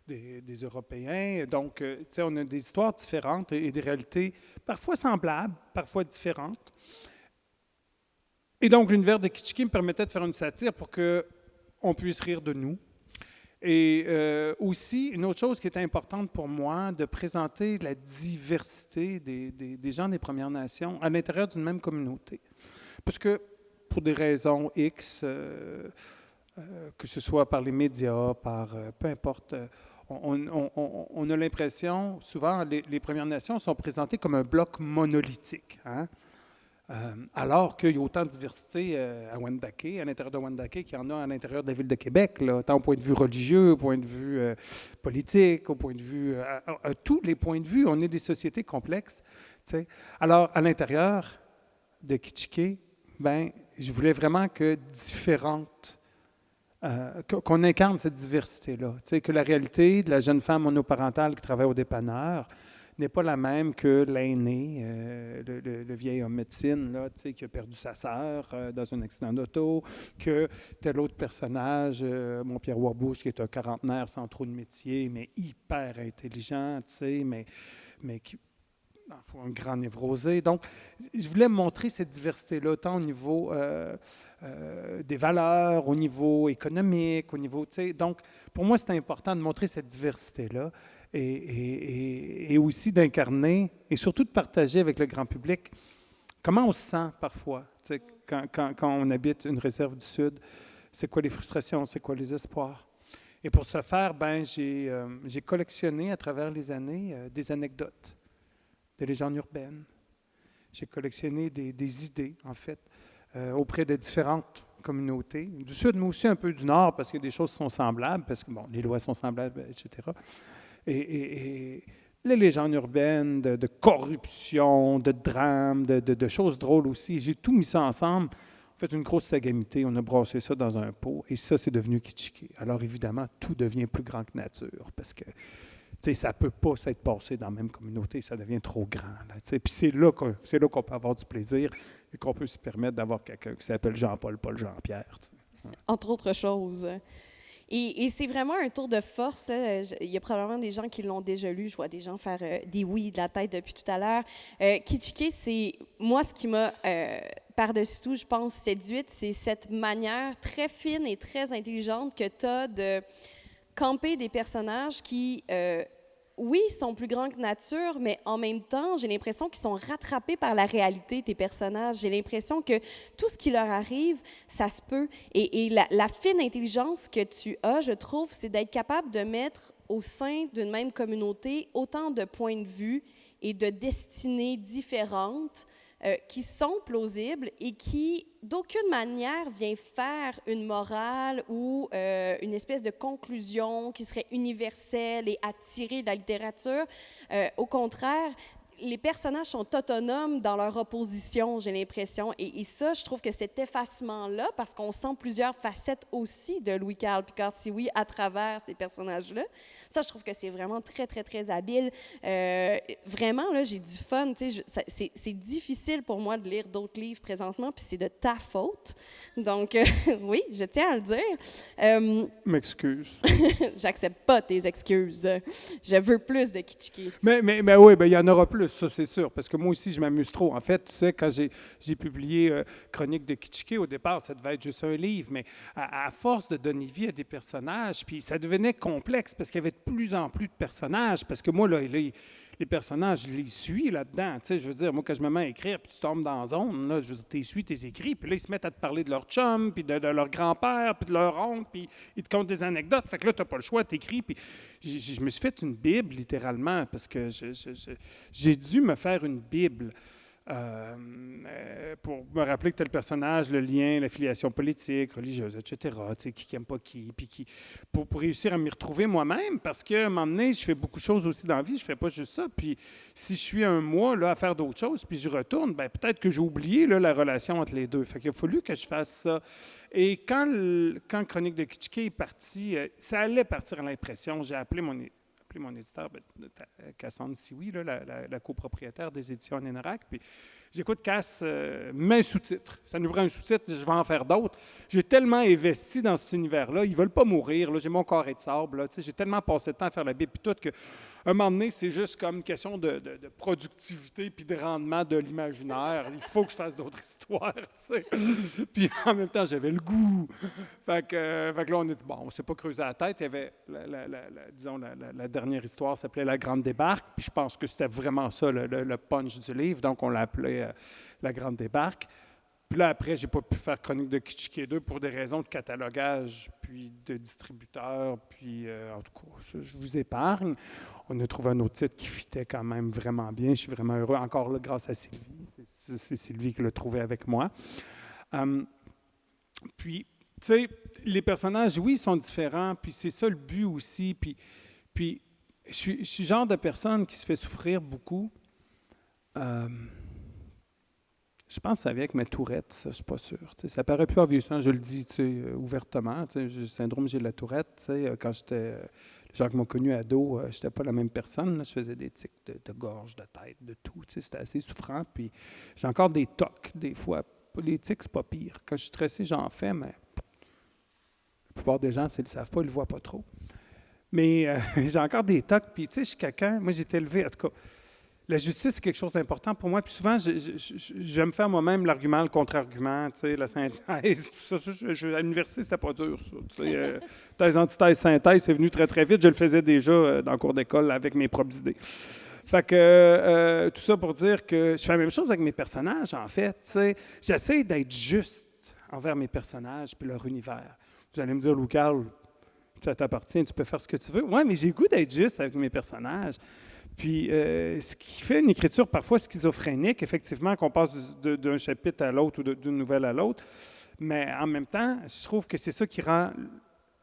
des Européens. Donc, on a des histoires différentes et des réalités parfois semblables, parfois différentes. Et donc, l'univers de Kitchiki me permettait de faire une satire pour qu'on puisse rire de nous. Et aussi, une autre chose qui était importante pour moi, de présenter la diversité des gens des Premières Nations à l'intérieur d'une même communauté. Parce que, pour des raisons X, que ce soit par les médias, peu importe, on a l'impression, souvent, les Premières Nations sont présentées comme un bloc monolithique. Hein? Alors qu'il y a autant de diversité à Wendake, à l'intérieur de Wendake, qu'il y en a à l'intérieur de la ville de Québec, là, tant au point de vue religieux, au point de vue politique, au point de vue... à tous les points de vue, on est des sociétés complexes. T'sais. Alors, à l'intérieur de Kitchiki, je voulais vraiment que qu'on incarne cette diversité-là. Que la réalité de la jeune femme monoparentale qui travaille au dépanneur n'est pas la même que l'aîné, le vieil homme médecine là, qui a perdu sa sœur dans un accident d'auto, que tel autre personnage, mon Pierre Warbouche, qui est un quarantenaire sans trop de métier, mais hyper intelligent, mais qui un grand névrosé. Donc, je voulais montrer cette diversité-là, tant au niveau des valeurs, au niveau économique, au niveau... Donc, pour moi, c'était important de montrer cette diversité-là. Et aussi d'incarner et surtout de partager avec le grand public comment on se sent parfois quand on habite une réserve du Sud. C'est quoi les frustrations, c'est quoi les espoirs. Et pour ce faire, j'ai collectionné à travers les années des anecdotes, des légendes urbaines. J'ai collectionné des idées, en fait, auprès de différentes communautés, du Sud, mais aussi un peu du Nord, parce que des choses sont semblables, parce que les lois sont semblables, etc., et les légendes urbaines de corruption, de drames, de choses drôles aussi. J'ai tout mis ça ensemble. On fait une grosse sagamité, on a brassé ça dans un pot, et ça, c'est devenu Kitchiki. Alors, évidemment, tout devient plus grand que nature, parce que ça ne peut pas s'être passé dans la même communauté, ça devient trop grand. Puis c'est là qu'on peut avoir du plaisir et qu'on peut se permettre d'avoir quelqu'un qui s'appelle Jean-Paul, Paul Jean-Pierre. Entre autres choses. Et c'est vraiment un tour de force. Là. Il y a probablement des gens qui l'ont déjà lu. Je vois des gens faire des oui de la tête depuis tout à l'heure. Kitchiki, c'est moi ce qui m'a par-dessus tout, je pense, séduite, c'est cette manière très fine et très intelligente que tu as de camper des personnages qui, oui, sont plus grands que nature, mais en même temps, j'ai l'impression qu'ils sont rattrapés par la réalité, tes personnages. J'ai l'impression que tout ce qui leur arrive, ça se peut. Et la fine intelligence que tu as, je trouve, c'est d'être capable de mettre au sein d'une même communauté autant de points de vue et de destinées différentes qui sont plausibles et qui, d'aucune manière, vient faire une morale ou une espèce de conclusion qui serait universelle et attirée de la littérature. Au contraire, les personnages sont autonomes dans leur opposition, j'ai l'impression. Et ça, je trouve que cet effacement-là, parce qu'on sent plusieurs facettes aussi de Louis-Carl Picard-Sioui à travers ces personnages-là, ça, je trouve que c'est vraiment très, très, très habile. Vraiment, là, j'ai du fun. C'est difficile pour moi de lire d'autres livres présentement, puis c'est de ta faute. Donc, oui, je tiens à le dire. M'excuse. J'accepte pas tes excuses. Je veux plus de Kitschki. Mais oui, il y en aura plus, ça c'est sûr, parce que moi aussi, je m'amuse trop. En fait, tu sais, quand j'ai publié Chronique de Kitschki, au départ, ça devait être juste un livre, mais à force de donner vie à des personnages, puis ça devenait complexe, parce qu'il y avait de plus en plus de personnages, parce que moi, là, les personnages, je les suis là-dedans. Tu sais, je veux dire, moi, quand je me mets à écrire, puis tu tombes dans la zone, là, je veux dire, tu suis tes écrits, puis là, ils se mettent à te parler de leur chum, puis de leur grand-père, puis de leur oncle, puis ils te content des anecdotes. Fait que là, tu n'as pas le choix, tu écris. Puis je me suis fait une Bible, littéralement, parce que j'ai dû me faire une Bible. Pour me rappeler que tel personnage, le lien, l'affiliation politique, religieuse, etc., qui n'aime pas qui, puis pour réussir à m'y retrouver moi-même, parce qu'à un moment donné, je fais beaucoup de choses aussi dans la vie, je ne fais pas juste ça, puis si je suis un mois là, à faire d'autres choses, puis je retourne, ben peut-être que j'ai oublié là, la relation entre les deux. Fait qu'il a fallu que je fasse ça. Et quand Chronique de Kitschki est parti, ça allait partir à l'impression, j'ai appelé mon éditeur, Cassandre Sioui, la copropriétaire des éditions Nénorac. Puis j'écoute Cass, mets un sous-titre. Ça nous prend un sous-titre, je vais en faire d'autres. J'ai tellement investi dans cet univers-là, ils ne veulent pas mourir. Là, j'ai mon carré de sable. Là, j'ai tellement passé de temps à faire la Bible puis tout que un moment donné, c'est juste comme une question de productivité puis de rendement de l'imaginaire. Il faut que je fasse d'autres histoires, tu sais. Puis en même temps, j'avais le goût. Fait que là, on est bon, on s'est pas creusé la tête. Il y avait, la dernière histoire s'appelait La Grande Débarque. Puis je pense que c'était vraiment ça, le punch du livre. Donc, on l'a appelé La Grande Débarque. Puis là, après, je n'ai pas pu faire Chronique de Kitschki 2 pour des raisons de catalogage, puis de distributeur, puis en tout cas, ça, je vous épargne. On a trouvé un autre titre qui fitait quand même vraiment bien. Je suis vraiment heureux. Encore là, grâce à Sylvie. C'est Sylvie qui l'a trouvé avec moi. Puis, tu sais, les personnages, oui, sont différents, puis c'est ça le but aussi. Puis je suis le genre de personne qui se fait souffrir beaucoup. Je pense que ça vient avec ma tourette, ça, je ne suis pas sûr. T'sais, ça paraît plus en vieillissant, je le dis ouvertement. J'ai le syndrome, j'ai de la tourette. Quand j'étais, les gens qui m'ont connu ado, je n'étais pas la même personne. Là, je faisais des tics de gorge, de tête, de tout. C'était assez souffrant. Puis j'ai encore des tocs, des fois. Les tics, c'est pas pire. Quand je suis stressé, j'en fais, mais la plupart des gens, s'ils ne le savent pas, ils ne le voient pas trop. Mais j'ai encore des tocs. Puis, tu sais, je suis quelqu'un, moi, j'ai été élevé, en tout cas. La justice, c'est quelque chose d'important pour moi. Puis souvent, j'aime faire moi-même l'argument, le contre-argument, tu sais, la synthèse. Ça, à l'université, c'était pas dur, ça. Tu sais, thèse, antithèse, synthèse, c'est venu très, très vite. Je le faisais déjà dans le cours d'école avec mes propres idées. Fait que tout ça pour dire que je fais la même chose avec mes personnages, en fait. Tu sais, j'essaie d'être juste envers mes personnages puis leur univers. Vous allez me dire, Louis-Carl, ça t'appartient, tu peux faire ce que tu veux. Oui, mais j'ai le goût d'être juste avec mes personnages. Puis, ce qui fait une écriture parfois schizophrénique, effectivement, qu'on passe d'un chapitre à l'autre ou d'une nouvelle à l'autre. Mais en même temps, je trouve que c'est ça qui rend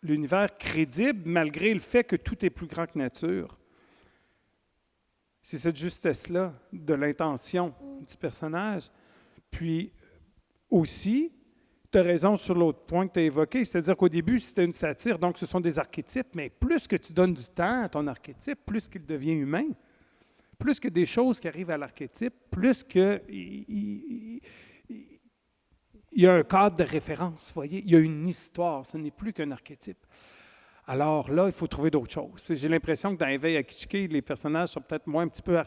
l'univers crédible, malgré le fait que tout est plus grand que nature. C'est cette justesse-là de l'intention du personnage. Puis, aussi, tu as raison sur l'autre point que tu as évoqué, c'est-à-dire qu'au début, c'était une satire, donc ce sont des archétypes, mais plus que tu donnes du temps à ton archétype, plus qu'il devient humain. Plus que des choses qui arrivent à l'archétype, plus qu'il y a un cadre de référence, vous voyez, il y a une histoire, ce n'est plus qu'un archétype. Alors là, il faut trouver d'autres choses. J'ai l'impression que dans Éveil à Kitschki, les personnages sont peut-être moins un petit peu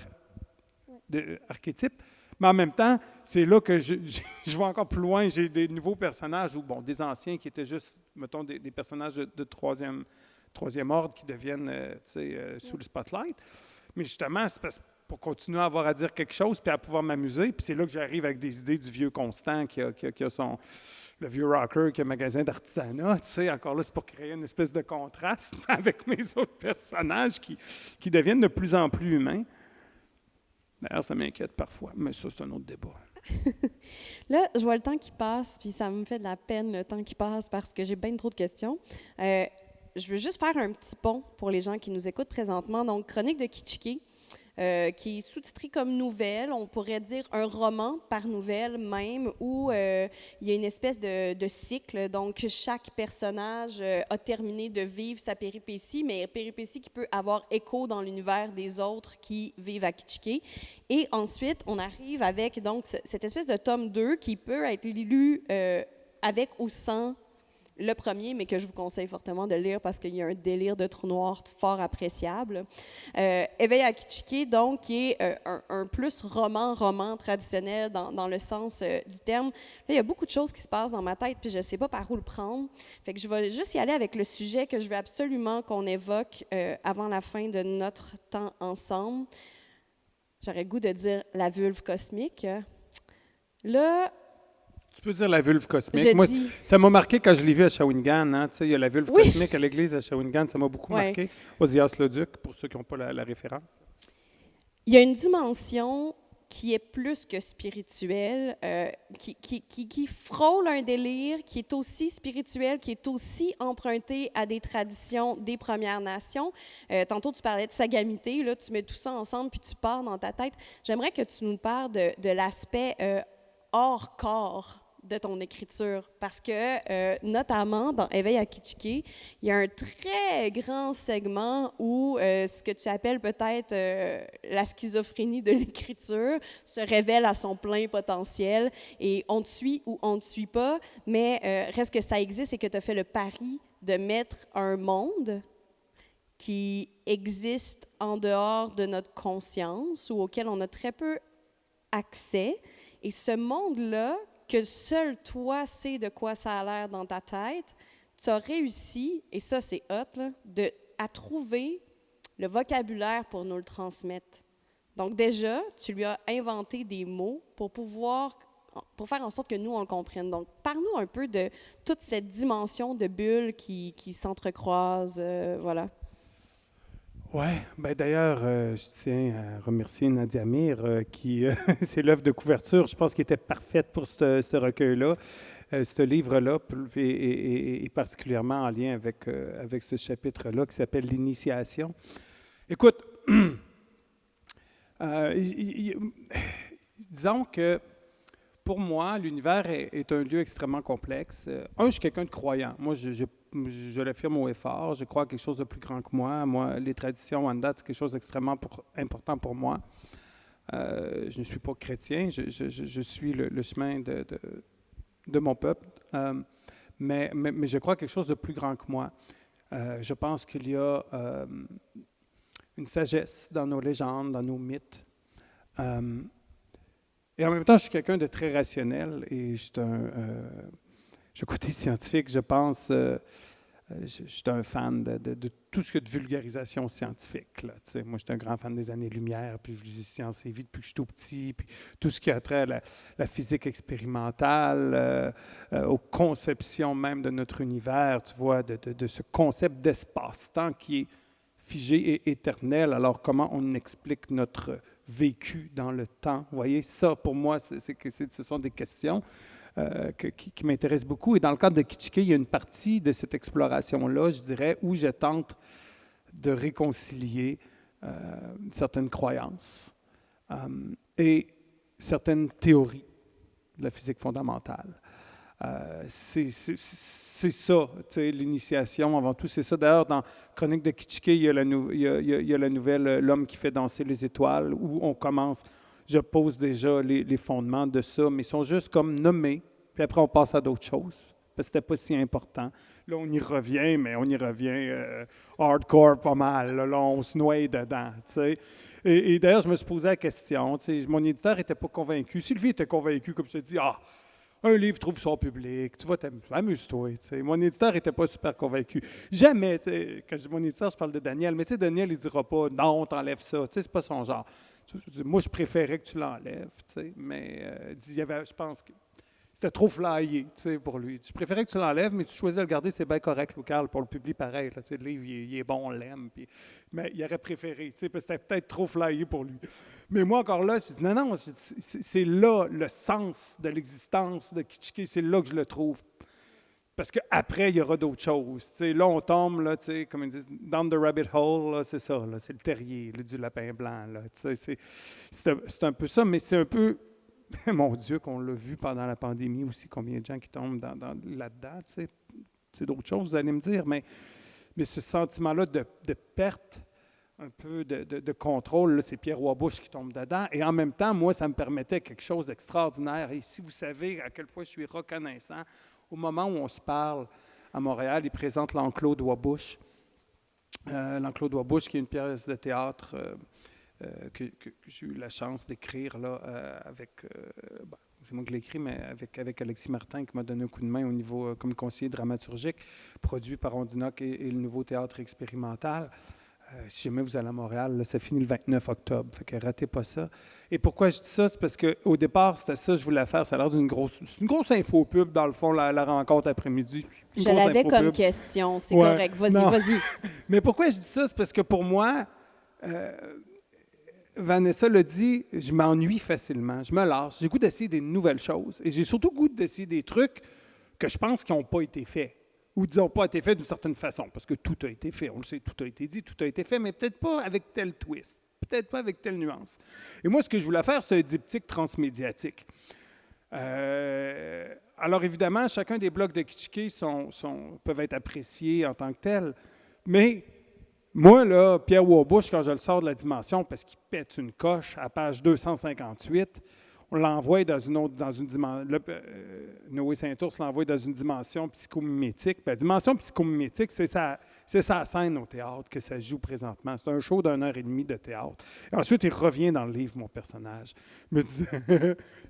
archétypes, mais en même temps, c'est là que je vais encore plus loin. J'ai des nouveaux personnages, ou bon, des anciens qui étaient juste, mettons, des personnages de troisième ordre qui deviennent sous le spotlight. Mais justement, c'est pour continuer à avoir à dire quelque chose puis à pouvoir m'amuser. Puis c'est là que j'arrive avec des idées du vieux Constant qui a le vieux rocker qui a un magasin d'artisanat. Tu sais, encore là, c'est pour créer une espèce de contraste avec mes autres personnages qui deviennent de plus en plus humains. D'ailleurs, ça m'inquiète parfois, mais ça, c'est un autre débat. Là, je vois le temps qui passe, puis ça me fait de la peine, le temps qui passe, parce que j'ai bien trop de questions. Je veux juste faire un petit pont pour les gens qui nous écoutent présentement. Donc, Chronique de Kitschki, qui est sous-titré comme nouvelle. On pourrait dire un roman par nouvelle même, où il y a une espèce de cycle. Donc, chaque personnage a terminé de vivre sa péripétie, mais péripétie qui peut avoir écho dans l'univers des autres qui vivent à Kitchike. Et ensuite, on arrive avec donc cette espèce de tome 2 qui peut être lu avec ou sans le premier, mais que je vous conseille fortement de lire parce qu'il y a un délire de trou noir fort appréciable. Éveil à Kitchike, donc, qui est un plus roman traditionnel dans le sens du terme. Là, il y a beaucoup de choses qui se passent dans ma tête, puis je ne sais pas par où le prendre. Fait que je vais juste y aller avec le sujet que je veux absolument qu'on évoque avant la fin de notre temps ensemble. J'aurais le goût de dire la vulve cosmique. Là, Tu peux dire la vulve cosmique. Moi, ça m'a marqué quand je l'ai vu à Shawinigan. Hein? Tu sais, il y a la vulve cosmique à l'église à Shawinigan. Ça m'a beaucoup marqué. Osias-le-Duc, pour ceux qui n'ont pas la référence. Il y a une dimension qui est plus que spirituelle, qui frôle un délire, qui est aussi spirituel, qui est aussi emprunté à des traditions des Premières Nations. Tantôt, tu parlais de sagamité. Là, tu mets tout ça ensemble puis tu pars dans ta tête. J'aimerais que tu nous parles de l'aspect hors corps de ton écriture, parce que, notamment dans Éveil à Kitchike, il y a un très grand segment où ce que tu appelles peut-être la schizophrénie de l'écriture se révèle à son plein potentiel, et on te suit ou on ne te suit pas, mais reste que ça existe et que tu as fait le pari de mettre un monde qui existe en dehors de notre conscience ou auquel on a très peu accès, et ce monde-là, que seul toi sais de quoi ça a l'air dans ta tête, tu as réussi, et ça c'est hot, là, à trouver le vocabulaire pour nous le transmettre. Donc déjà, tu lui as inventé des mots pour faire en sorte que nous, on le comprenne. Donc, parle-nous un peu de toute cette dimension de bulles qui s'entrecroisent, voilà. Oui, ben d'ailleurs, je tiens à remercier Nadia Mir, qui, c'est l'œuvre de couverture, je pense, qui était parfaite pour ce recueil-là, ce livre-là, et particulièrement en lien avec ce chapitre-là qui s'appelle « L'initiation ». Écoute, disons que pour moi, l'univers est un lieu extrêmement complexe. Je suis quelqu'un de croyant. Moi, je l'affirme haut et fort. Je crois à quelque chose de plus grand que moi. Moi, les traditions Wendat, c'est quelque chose d'extrêmement important pour moi. Je ne suis pas chrétien. Je suis le chemin de mon peuple. Mais je crois à quelque chose de plus grand que moi. Je pense qu'il y a une sagesse dans nos légendes, dans nos mythes. Et en même temps, je suis quelqu'un de très rationnel et je suis côté scientifique, je pense, je suis un fan de tout ce qui est de vulgarisation scientifique. Là, moi, je suis un grand fan des années-lumière, puis je lis Science et Vie depuis que je suis tout petit, puis tout ce qui a trait à la physique expérimentale, aux conceptions même de notre univers, tu vois, de ce concept d'espace-temps qui est figé et éternel. Alors, comment on explique notre vécu dans le temps? Vous voyez, ça, pour moi, ce sont des questions qui m'intéressent beaucoup. Et dans le cadre de Kitchike, il y a une partie de cette exploration-là, je dirais, où je tente de réconcilier certaines croyances et certaines théories de la physique fondamentale. C'est ça, l'initiation, avant tout, c'est ça. D'ailleurs, dans Chronique de Kitchike, il y a la nouvelle « L'homme qui fait danser les étoiles », où on commence, je pose déjà les fondements de ça, mais ils sont juste comme nommés, puis après on passe à d'autres choses, parce que c'était pas si important. Là, on y revient, mais on y revient hardcore pas mal, là on se noie dedans, tu sais. Et d'ailleurs, je me suis posé la question, mon éditeur n'était pas convaincu. Sylvie était convaincue, comme je te dis, un livre trouve son public, tu vois, amuse-toi. Mon éditeur n'était pas super convaincu. Jamais, quand je dis mon éditeur, je parle de Daniel, mais Daniel, il ne dira pas « non, t'enlèves ça », c'est pas son genre. Moi, je préférais que tu l'enlèves, mais je pense que c'était trop flyé pour lui. Je préférais que tu l'enlèves, mais tu choisis de le garder, c'est bien correct, Carl, pour le public pareil. Là, le livre, il est bon, on l'aime, mais il aurait préféré, parce que c'était peut-être trop flyé pour lui. Mais moi, encore là, je dis non, c'est là le sens de l'existence de Kitchike, c'est là que je le trouve. Parce qu'après, il y aura d'autres choses. T'sais, là, on tombe, là, comme ils disent, down the rabbit hole, là, c'est ça, là, c'est le terrier là, du lapin blanc. Là, c'est un peu ça, mais c'est un peu, mon Dieu, qu'on l'a vu pendant la pandémie aussi, combien de gens qui tombent là-dedans. C'est d'autres choses, vous allez me dire, mais ce sentiment-là de perte, un peu de contrôle, là, c'est Pierre Roy-Bouche qui tombe dedans. Et en même temps, moi, ça me permettait quelque chose d'extraordinaire. Et si vous savez à quel point je suis reconnaissant, au moment où on se parle à Montréal, il présente l'Enclos Roy-Bouche. L'Enclos Roy-Bouche, qui est une pièce de théâtre que j'ai eu la chance d'écrire là, c'est moi qui l'ai écrit, mais avec Alexis Martin qui m'a donné un coup de main au niveau comme conseiller dramaturgique, produit par Ondinoc et le Nouveau Théâtre Expérimental. Si jamais vous allez à Montréal, là, ça finit le 29 octobre, fait que ratez pas ça. Et pourquoi je dis ça? C'est parce qu'au départ, c'était ça que je voulais faire. Ça a l'air d'une grosse infopub, dans le fond, la rencontre après-midi. Je l'avais comme question, c'est correct. Vas-y. Mais pourquoi je dis ça? C'est parce que pour moi, Vanessa l'a dit, je m'ennuie facilement, je me lasse. J'ai le goût d'essayer des nouvelles choses. Et j'ai surtout le goût d'essayer des trucs que je pense qui n'ont pas été faits. Ou disons pas été fait d'une certaine façon, parce que tout a été fait, on le sait, tout a été dit, tout a été fait, mais peut-être pas avec tel twist, peut-être pas avec telle nuance. Et moi, ce que je voulais faire, c'est un diptyque transmédiatique. Alors évidemment, chacun des blocs de Kitschké peuvent être appréciés en tant que tels, mais moi, là, Pierre Roy-Bouche, quand je le sors de la dimension, parce qu'il pète une coche à page 258, on l'envoie dans une dimension. Noé Saint-Ours l'envoie dans une dimension psychomimétique. La dimension psychomimétique, c'est sa scène au théâtre que ça joue présentement. C'est un show d'1 heure et demie de théâtre. Et ensuite, il revient dans le livre, mon personnage. Il me dit,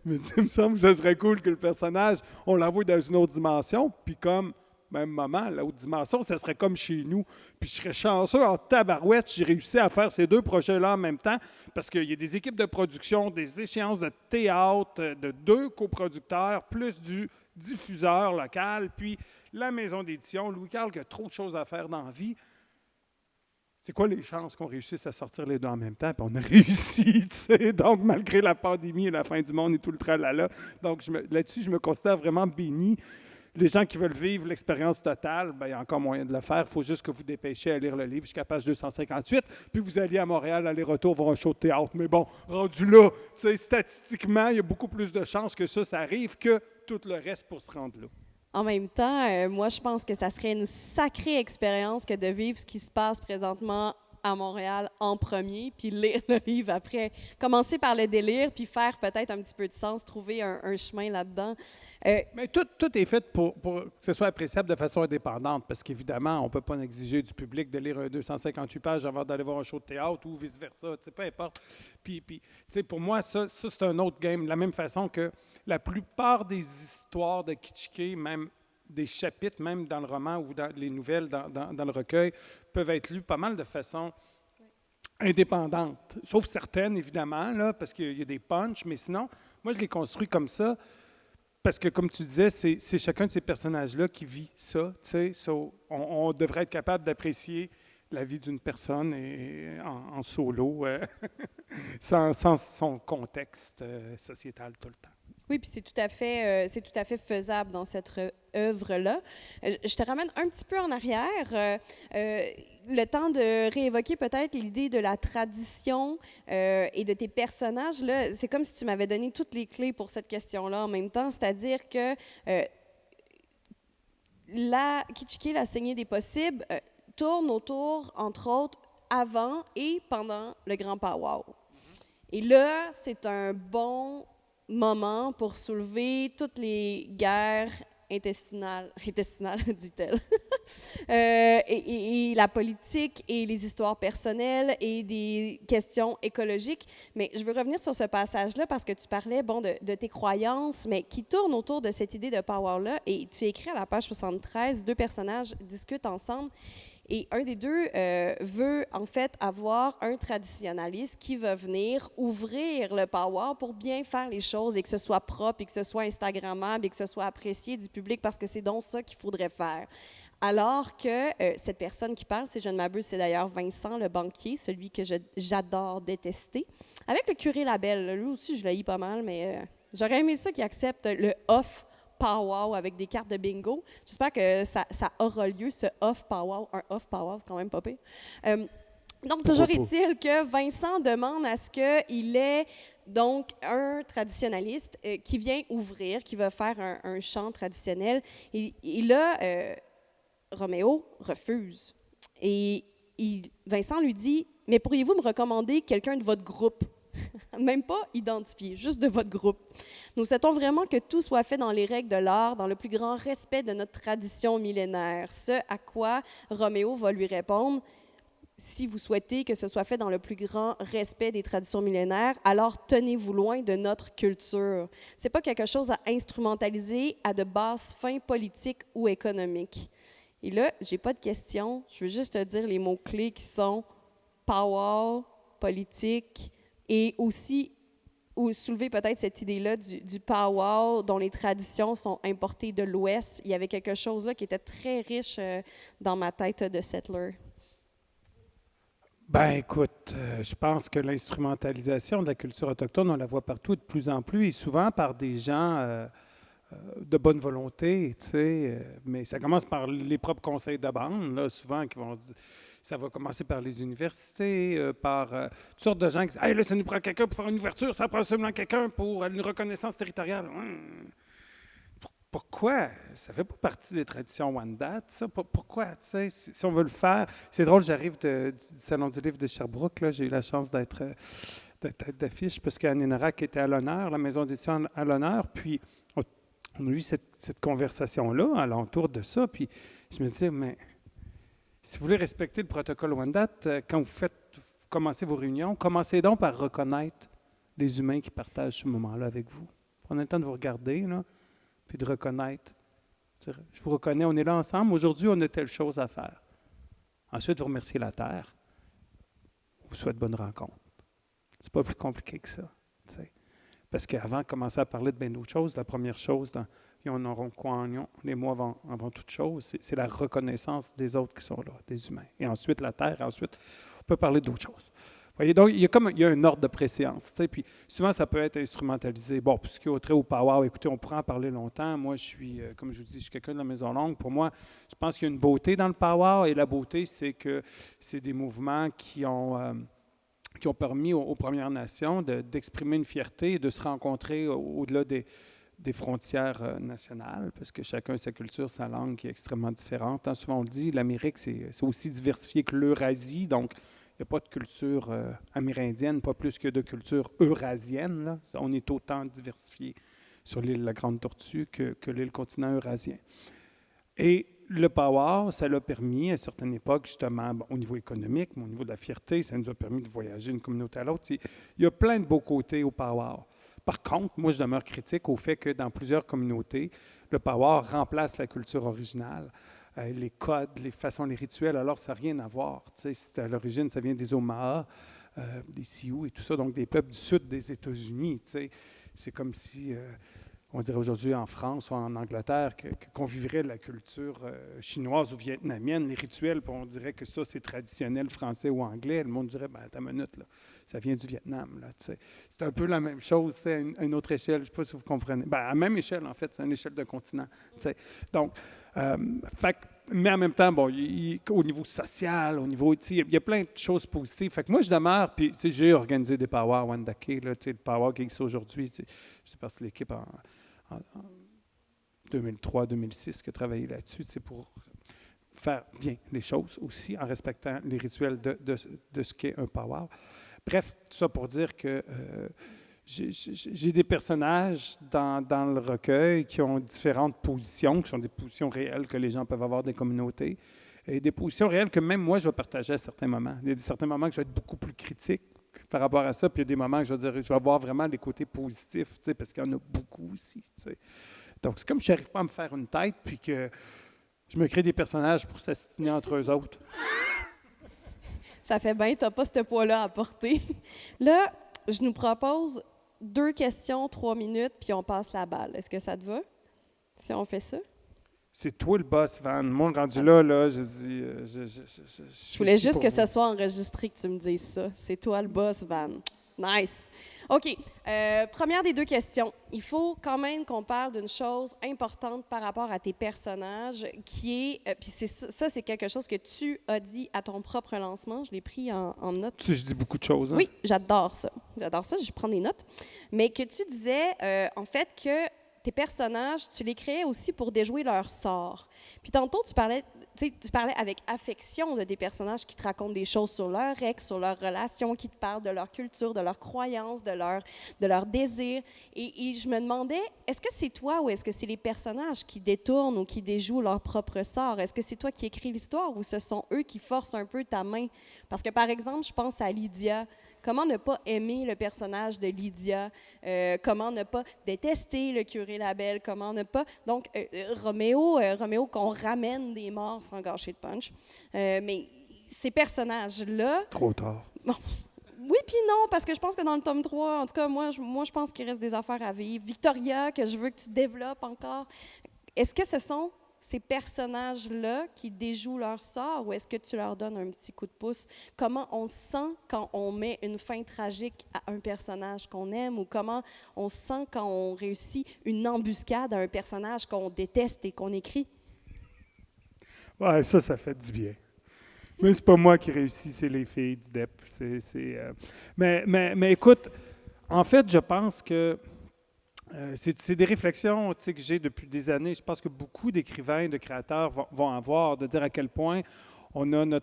il me semble que ce serait cool que le personnage, on l'envoie dans une autre dimension, puis comme même moment, la haute dimension, ça serait comme chez nous. Puis je serais chanceux en tabarouette, j'ai réussi à faire ces deux projets-là en même temps, parce qu'il y a des équipes de production, des échéances de théâtre, de 2 coproducteurs, plus du diffuseur local, puis la maison d'édition. Louis-Carl qui a trop de choses à faire dans la vie. C'est quoi les chances qu'on réussisse à sortir les deux en même temps? Puis on a réussi, tu sais. Donc, malgré la pandémie et la fin du monde et tout le tralala. Donc, là-dessus, je me considère vraiment béni. Les gens qui veulent vivre l'expérience totale, bien, il y a encore moyen de le faire. Il faut juste que vous dépêchiez à lire le livre jusqu'à page 258, puis vous alliez à Montréal, aller-retour, voir un show de théâtre. Mais bon, rendu là, statistiquement, il y a beaucoup plus de chances que ça arrive que tout le reste pour se rendre là. En même temps, moi, je pense que ça serait une sacrée expérience que de vivre ce qui se passe présentement à Montréal en premier, puis lire le livre après. Commencer par le délire, puis faire peut-être un petit peu de sens, trouver un chemin là-dedans. Mais tout est fait pour que ce soit appréciable de façon indépendante, parce qu'évidemment, on ne peut pas exiger du public de lire 258 pages avant d'aller voir un show de théâtre ou vice-versa, peu importe. Puis pour moi, ça c'est un autre game. De la même façon que la plupart des histoires de Kitschké, même des chapitres, même dans le roman ou dans les nouvelles, dans le recueil, peuvent être lus pas mal de façon indépendante. Sauf certaines, évidemment, là, parce qu'il y a des punchs, mais sinon, moi, je les construis comme ça, parce que, comme tu disais, c'est chacun de ces personnages-là qui vit ça. On devrait être capable d'apprécier la vie d'une personne en solo, sans son contexte sociétal tout le temps. Oui, puis c'est tout à fait faisable dans cette œuvre-là. Je te ramène un petit peu en arrière, le temps de réévoquer peut-être l'idée de la tradition et de tes personnages. Là, c'est comme si tu m'avais donné toutes les clés pour cette question-là en même temps, c'est-à-dire que la Kitschké, la saignée des possibles, tourne autour, entre autres, avant et pendant le Grand Pow-Wow. Et là, c'est un bon moment pour soulever toutes les guerres intestinales, dit-elle, et la politique et les histoires personnelles et des questions écologiques. Mais je veux revenir sur ce passage-là parce que tu parlais de tes croyances, mais qui tournent autour de cette idée de power-là. Et tu écris à la page 73, 2 personnages discutent ensemble. Et un des deux veut en fait avoir un traditionnaliste qui va venir ouvrir le power pour bien faire les choses et que ce soit propre et que ce soit instagrammable et que ce soit apprécié du public parce que c'est donc ça qu'il faudrait faire. Alors que cette personne qui parle, si je ne m'abuse, c'est d'ailleurs Vincent le banquier, celui que j'adore détester, avec le curé Labelle. Lui aussi, je l'haïs pas mal, mais j'aurais aimé ça qu'il accepte le off powwow avec des cartes de bingo. J'espère que ça aura lieu, ce off powwow. Un off powwow, c'est quand même pas pire. Donc, toujours est-il que Vincent demande à ce qu'il ait donc un traditionnaliste qui vient ouvrir, qui va faire un chant traditionnel. Et là, Roméo refuse. Et Vincent lui dit, « Mais pourriez-vous me recommander quelqu'un de votre groupe? » Même pas identifié, juste de votre groupe. Nous souhaitons vraiment que tout soit fait dans les règles de l'art, dans le plus grand respect de notre tradition millénaire. Ce à quoi Roméo va lui répondre, si vous souhaitez que ce soit fait dans le plus grand respect des traditions millénaires, alors tenez-vous loin de notre culture. Ce n'est pas quelque chose à instrumentaliser à de basses fins politiques ou économiques. Et là, je n'ai pas de questions, je veux juste te dire les mots-clés qui sont power, politique, et aussi ou soulever peut-être cette idée-là du powwow dont les traditions sont importées de l'Ouest. Il y avait quelque chose là qui était très riche dans ma tête de settler. Ben écoute, je pense que l'instrumentalisation de la culture autochtone, on la voit partout de plus en plus, et souvent par des gens de bonne volonté, tu sais, mais ça commence par les propres conseils de bande, là, souvent, qui vont dire, ça va commencer par les universités, par toutes sortes de gens qui disent « Hey, là, ça nous prend quelqu'un pour faire une ouverture, ça prend seulement quelqu'un pour une reconnaissance territoriale. Pourquoi? Ça ne fait pas partie des traditions Wendat, ça. Pourquoi? Tu sais, si on veut le faire... C'est drôle, j'arrive du Salon du livre de Sherbrooke, là, j'ai eu la chance d'être tête d'affiche, parce qu'Annénarak était à l'honneur, la maison d'édition à l'honneur, puis on a eu cette conversation-là alentour de ça, puis je me disais, mais si vous voulez respecter le protocole Wendat, quand vous commencez vos réunions, commencez donc par reconnaître les humains qui partagent ce moment-là avec vous. Prenez le temps de vous regarder, là, puis de reconnaître. Je vous reconnais, on est là ensemble. Aujourd'hui, on a telle chose à faire. Ensuite, vous remerciez la Terre. On vous souhaite bonne rencontre. C'est pas plus compliqué que ça. T'sais. Parce qu'avant de commencer à parler de bien d'autres choses, la première chose, Yon auront quoi les mots avant toute chose, c'est la reconnaissance des autres qui sont là, des humains. Et ensuite, la Terre, ensuite, on peut parler d'autres choses. Voyez, donc, il y a un ordre de préséance. Puis souvent, ça peut être instrumentalisé. Bon, pour ce qui est au trait au power, écoutez, on pourrait en parler longtemps. Moi, je suis, comme je vous dis, je suis quelqu'un de la Maison Longue. Pour moi, je pense qu'il y a une beauté dans le power. Et la beauté, c'est que c'est des mouvements qui ont permis aux Premières Nations d'exprimer une fierté et de se rencontrer au-delà des frontières nationales, parce que chacun a sa culture, sa langue qui est extrêmement différente. Hein, souvent, on le dit, l'Amérique, c'est aussi diversifié que l'Eurasie. Donc, il n'y a pas de culture amérindienne, pas plus que de culture eurasienne. Là. On est autant diversifié sur l'île La Grande Tortue que l'île continent eurasien. Et le power, ça l'a permis à une certaine époque, justement, au niveau économique, mais au niveau de la fierté, ça nous a permis de voyager d'une communauté à l'autre. Il y a plein de beaux côtés au power. Par contre, moi, je demeure critique au fait que dans plusieurs communautés, le power remplace la culture originale. Les codes, les façons, les rituels, alors ça n'a rien à voir. À l'origine, ça vient des Omaha, des Sioux et tout ça, donc des peuples du sud des États-Unis. C'est comme si, on dirait aujourd'hui en France ou en Angleterre, qu'on vivrait la culture chinoise ou vietnamienne, les rituels, puis on dirait que ça, c'est traditionnel français ou anglais. Le monde dirait, ben attends une minute, là, ça vient du Vietnam. Là, c'est un peu la même chose, à une autre échelle, je ne sais pas si vous comprenez. Ben, à la même échelle, en fait, c'est une échelle de continent. Donc, mais en même temps, bon, au niveau social, au niveau, il y a plein de choses positives. Fait que moi, je demeure, puis j'ai organisé des Power Wendake, le Power qui existe aujourd'hui, c'est parce que l'équipe en 2003-2006 qui a travaillé là-dessus, c'est pour faire bien les choses aussi, en respectant les rituels de ce qu'est un Power. Bref, tout ça pour dire que j'ai des personnages dans le recueil qui ont différentes positions, qui sont des positions réelles que les gens peuvent avoir des communautés, et des positions réelles que même moi, je vais partager à certains moments. Il y a certains moments que je vais être beaucoup plus critique par rapport à ça, puis il y a des moments que je vais avoir vraiment les côtés positifs, parce qu'il y en a beaucoup aussi. Donc, c'est comme je n'arrive pas à me faire une tête, puis que je me crée des personnages pour s'astiner entre eux autres. Ça fait bien, tu n'as pas ce poids-là à porter. Là, je nous propose 2 questions, 3 minutes, puis on passe la balle. Est-ce que ça te va, si on fait ça? C'est toi le boss, Van. Moi, rendu là, je dis... Je voulais juste que ce soit enregistré, que tu me dises ça. C'est toi le boss, Van. Nice. OK. Première des deux questions. Il faut quand même qu'on parle d'une chose importante par rapport à tes personnages, qui est, puis ça, c'est quelque chose que tu as dit à ton propre lancement. Je l'ai pris en note. Tu sais, je dis beaucoup de choses. Hein? Oui, j'adore ça. J'adore ça, je prends des notes. Mais que tu disais, en fait, que tes personnages, tu les créais aussi pour déjouer leur sort. Puis tantôt, tu parlais avec affection de des personnages qui te racontent des choses sur leur ex, sur leurs relations, qui te parlent de leur culture, de leurs croyances, de leurs désirs. Et je me demandais, est-ce que c'est toi ou est-ce que c'est les personnages qui détournent ou qui déjouent leur propre sort? Est-ce que c'est toi qui écris l'histoire ou ce sont eux qui forcent un peu ta main? Parce que, par exemple, je pense à Lydia. Comment ne pas aimer le personnage de Lydia? Comment ne pas détester le curé Labelle? Comment ne pas... Donc, Roméo qu'on ramène des morts sans gâcher de punch. Mais ces personnages-là... Trop tard. Bon, oui puis non, parce que je pense que dans le tome 3, en tout cas, moi je pense qu'il reste des affaires à vivre. Victoria, que je veux que tu développes encore. Est-ce que ce sont ces personnages-là qui déjouent leur sort ou est-ce que tu leur donnes un petit coup de pouce? Comment on se sent quand on met une fin tragique à un personnage qu'on aime ou comment on se sent quand on réussit une embuscade à un personnage qu'on déteste et qu'on écrit? Ouais, ça fait du bien. Mais c'est pas moi qui réussis, c'est les filles du DEP. Mais écoute, en fait, je pense que c'est des réflexions que j'ai depuis des années. Je pense que beaucoup d'écrivains, de créateurs vont avoir, de dire à quel point on a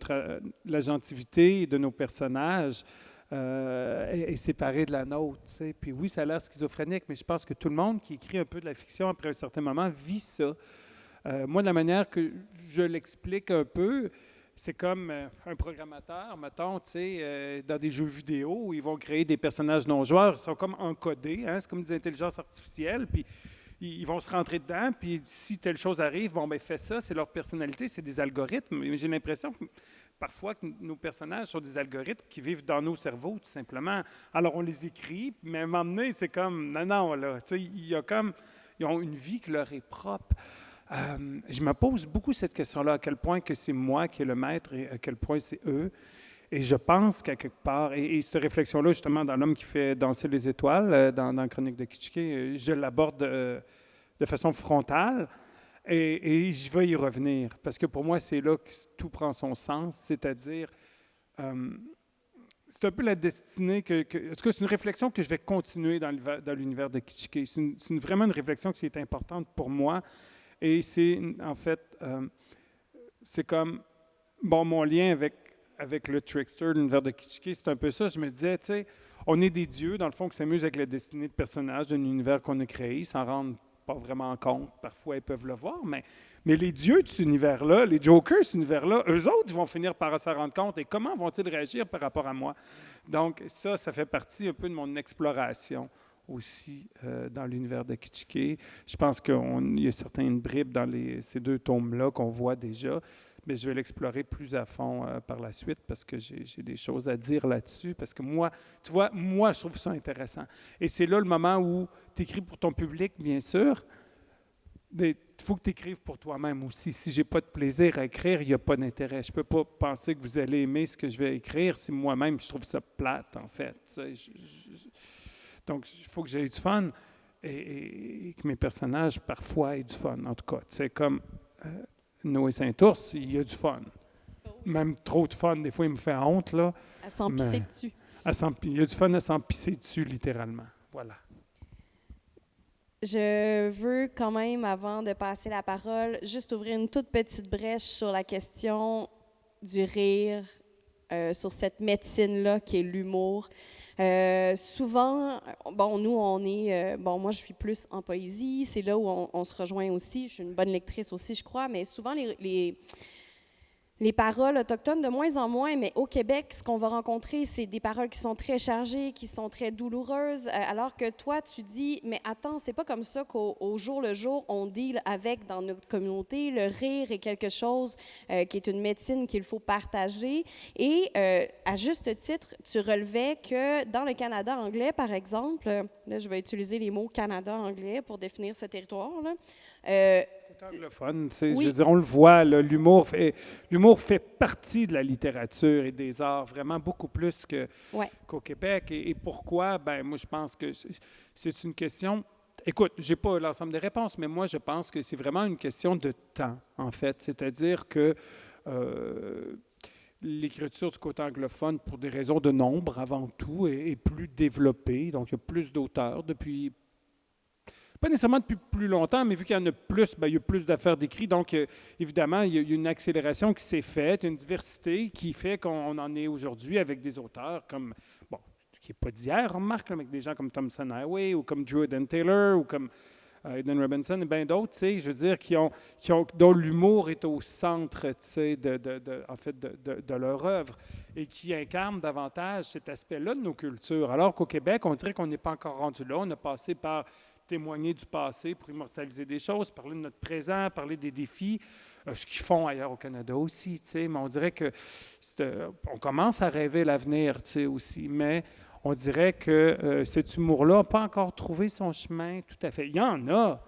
l'agentivité de nos personnages est séparée de la nôtre. T'sais. Puis oui, ça a l'air schizophrénique, mais je pense que tout le monde qui écrit un peu de la fiction après un certain moment vit ça. Moi, de la manière que je l'explique un peu, c'est comme un programmateur, mettons, dans des jeux vidéo où ils vont créer des personnages non-joueurs, ils sont comme encodés, hein, c'est comme des intelligences artificielles, puis ils vont se rentrer dedans, puis si telle chose arrive, bon, ben fais ça, c'est leur personnalité, c'est des algorithmes. Mais j'ai l'impression que parfois que nos personnages sont des algorithmes qui vivent dans nos cerveaux, tout simplement. Alors, on les écrit, mais à un moment donné, c'est comme, non, là, il y a comme, ils ont une vie qui leur est propre. Je me pose beaucoup cette question-là, à quel point que c'est moi qui est le maître et à quel point c'est eux. Et je pense qu'à quelque part, et cette réflexion-là, justement, dans L'homme qui fait danser les étoiles, dans Chronique de Kitschké, je l'aborde de façon frontale et je vais y revenir. Parce que pour moi, c'est là que tout prend son sens, c'est-à-dire, c'est un peu la destinée en tout cas, c'est une réflexion que je vais continuer dans l'univers de Kitschké. C'est vraiment une réflexion qui est importante pour moi. Et c'est, en fait, c'est comme, bon, mon lien avec le trickster de l'univers de Kitschké, c'est un peu ça. Je me disais, tu sais, on est des dieux, dans le fond, qui s'amusent avec la destinée de personnages d'un univers qu'on a créé, ils s'en rendent pas vraiment compte. Parfois, ils peuvent le voir, mais les dieux de cet univers-là, les jokers de cet univers-là, eux autres, ils vont finir par s'en rendre compte. Et comment vont-ils réagir par rapport à moi? Donc, ça fait partie un peu de mon exploration aussi dans l'univers de Kitschké. Je pense qu'il y a certaines bribes dans ces deux tomes-là qu'on voit déjà, mais je vais l'explorer plus à fond par la suite parce que j'ai des choses à dire là-dessus, parce que moi, tu vois, moi, je trouve ça intéressant. Et c'est là le moment où tu écris pour ton public, bien sûr, mais il faut que tu écrives pour toi-même aussi. Si je n'ai pas de plaisir à écrire, il n'y a pas d'intérêt. Je ne peux pas penser que vous allez aimer ce que je vais écrire si moi-même, je trouve ça plate, en fait. Donc, il faut que j'aie du fun et que mes personnages, parfois, aient du fun, en tout cas. C'est comme Noé Saint-Ours, il y a du fun. Même trop de fun, des fois, il me fait honte, là. À s'en pisser dessus. Il y a du fun à s'en pisser dessus, littéralement. Voilà. Je veux quand même, avant de passer la parole, juste ouvrir une toute petite brèche sur la question du rire, sur cette médecine-là qui est l'humour. Souvent, bon, nous, on est... bon, moi, je suis plus en poésie. C'est là où on se rejoint aussi. Je suis une bonne lectrice aussi, je crois. Mais souvent, les paroles autochtones, de moins en moins, mais au Québec, ce qu'on va rencontrer, c'est des paroles qui sont très chargées, qui sont très douloureuses, alors que toi, tu dis, mais attends, c'est pas comme ça qu'au jour le jour, on deal avec dans notre communauté. Le rire est quelque chose qui est une médecine qu'il faut partager. Et à juste titre, tu relevais que dans le Canada anglais, par exemple, là, je vais utiliser les mots Canada anglais pour définir ce territoire-là, Anglophone, tu sais, Oui. je veux dire, on le voit, là, l'humour fait partie de la littérature et des arts, vraiment beaucoup plus Ouais. qu'au Québec. Et pourquoi? Ben moi, je pense que c'est une question... Écoute, je n'ai pas l'ensemble des réponses, mais moi, je pense que c'est vraiment une question de temps, en fait. C'est-à-dire que l'écriture du côté anglophone, pour des raisons de nombre avant tout, est plus développée. Donc, il y a plus d'auteurs depuis... Pas nécessairement depuis plus longtemps, mais vu qu'il y en a plus, ben, il y a plus d'affaires d'écrits. Donc, évidemment, il y a une accélération qui s'est faite, une diversité qui fait qu'on en est aujourd'hui avec des auteurs comme, bon, qui n'est pas d'hier, on remarque, avec des gens comme Thomson Highway ou comme Drew Eden Taylor ou comme Aidan Robinson et bien d'autres, tu sais, je veux dire, dont l'humour est au centre, tu sais, en fait, de leur œuvre et qui incarnent davantage cet aspect-là de nos cultures. Alors qu'au Québec, on dirait qu'on n'est pas encore rendu là. On a passé par témoigner du passé pour immortaliser des choses, parler de notre présent, parler des défis, ce qu'ils font ailleurs au Canada aussi, tu sais, mais on dirait que on commence à rêver l'avenir, tu sais, aussi, mais on dirait que cet humour-là n'a pas encore trouvé son chemin tout à fait. Il y en a,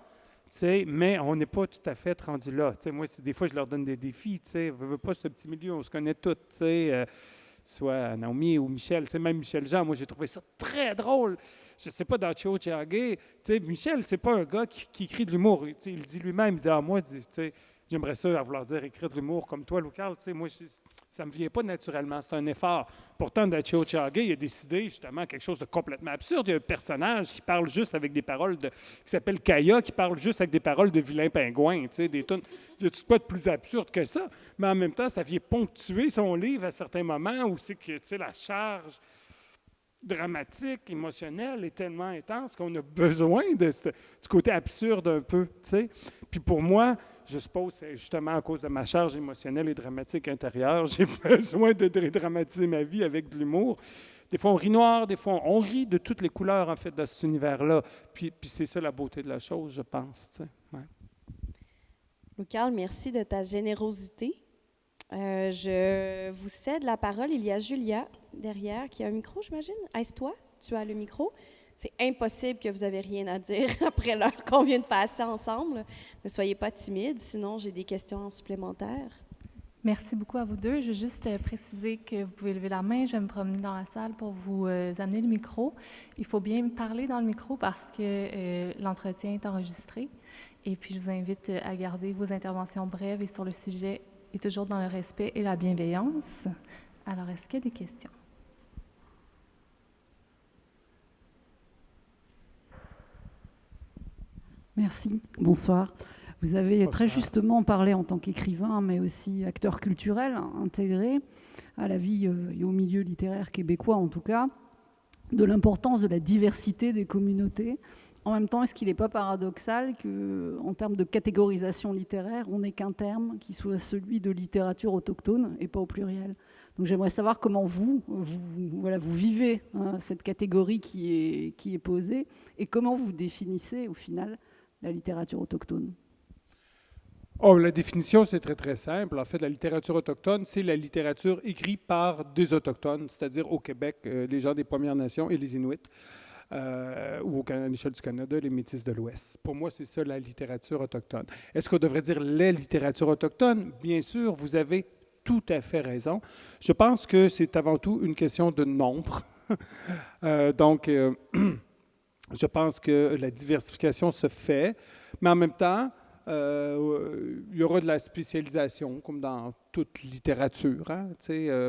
tu sais, mais on n'est pas tout à fait rendu là. Tu sais, moi, des fois, je leur donne des défis, tu sais, veux pas ce petit milieu, on se connaît tous, tu sais, soit Naomi ou Michel, tu sais, même Michel Jean, moi, j'ai trouvé ça très drôle. Je ne sais pas, dans Chio Chiage, tu sais, Michel, c'est pas un gars qui écrit de l'humour. Tu sais, il dit lui-même, il dit, ah, moi, tu sais, j'aimerais ça à vouloir dire écrire de l'humour comme toi, Loucarl. Tu sais, moi, ça ne me vient pas naturellement, c'est un effort. Pourtant, dans Chio Chiage, il a décidé justement quelque chose de complètement absurde. Il y a un personnage qui parle juste avec des paroles qui s'appelle Kaya, qui parle juste avec des paroles de vilain pingouin. Tu sais, des tunes. Il y a tout quoi de plus absurde que ça? Mais en même temps, ça vient ponctuer son livre à certains moments où c'est que, tu sais, la charge dramatique, émotionnel est tellement intense qu'on a besoin du côté absurde un peu, tu sais. Puis pour moi, je suppose c'est justement à cause de ma charge émotionnelle et dramatique intérieure, j'ai besoin de dramatiser ma vie avec de l'humour. Des fois, on rit noir, des fois, on rit de toutes les couleurs, en fait, dans cet univers-là. Puis c'est ça la beauté de la chose, je pense, tu sais. Ouais. Loucarl, merci de ta générosité. Je vous cède la parole. Il y a Julia derrière qui a un micro, j'imagine. Aise-toi, tu as le micro. C'est impossible que vous n'avez rien à dire après l'heure qu'on vient de passer ensemble. Ne soyez pas timide, sinon j'ai des questions supplémentaires. Merci beaucoup à vous deux. Je veux juste préciser que vous pouvez lever la main. Je vais me promener dans la salle pour vous amener le micro. Il faut bien me parler dans le micro parce que l'entretien est enregistré. Et puis, je vous invite à garder vos interventions brèves et sur le sujet et toujours dans le respect et la bienveillance. Alors, est-ce qu'il y a des questions? Merci. Bonsoir. Vous avez Bonsoir. très justement parlé en tant qu'écrivain, mais aussi acteur culturel intégré à la vie et au milieu littéraire québécois en tout cas, de l'importance de la diversité des communautés. En même temps, est-ce qu'il n'est pas paradoxal qu'en termes de catégorisation littéraire, on n'ait qu'un terme qui soit celui de littérature autochtone et pas au pluriel? Donc j'aimerais savoir comment vous vivez cette catégorie qui est posée et comment vous définissez au final la littérature autochtone. Oh, la définition, c'est très, très simple. En fait, la littérature autochtone, c'est la littérature écrite par des Autochtones, c'est-à-dire au Québec, les gens des Premières Nations et les Inuits. Ou à l'échelle du Canada, les Métis de l'Ouest. Pour moi, c'est ça la littérature autochtone. Est-ce qu'on devrait dire les littératures autochtones? Bien sûr, vous avez tout à fait raison. Je pense que c'est avant tout une question de nombre. Donc, je pense que la diversification se fait, mais en même temps, il y aura de la spécialisation, comme dans toute littérature. Hein?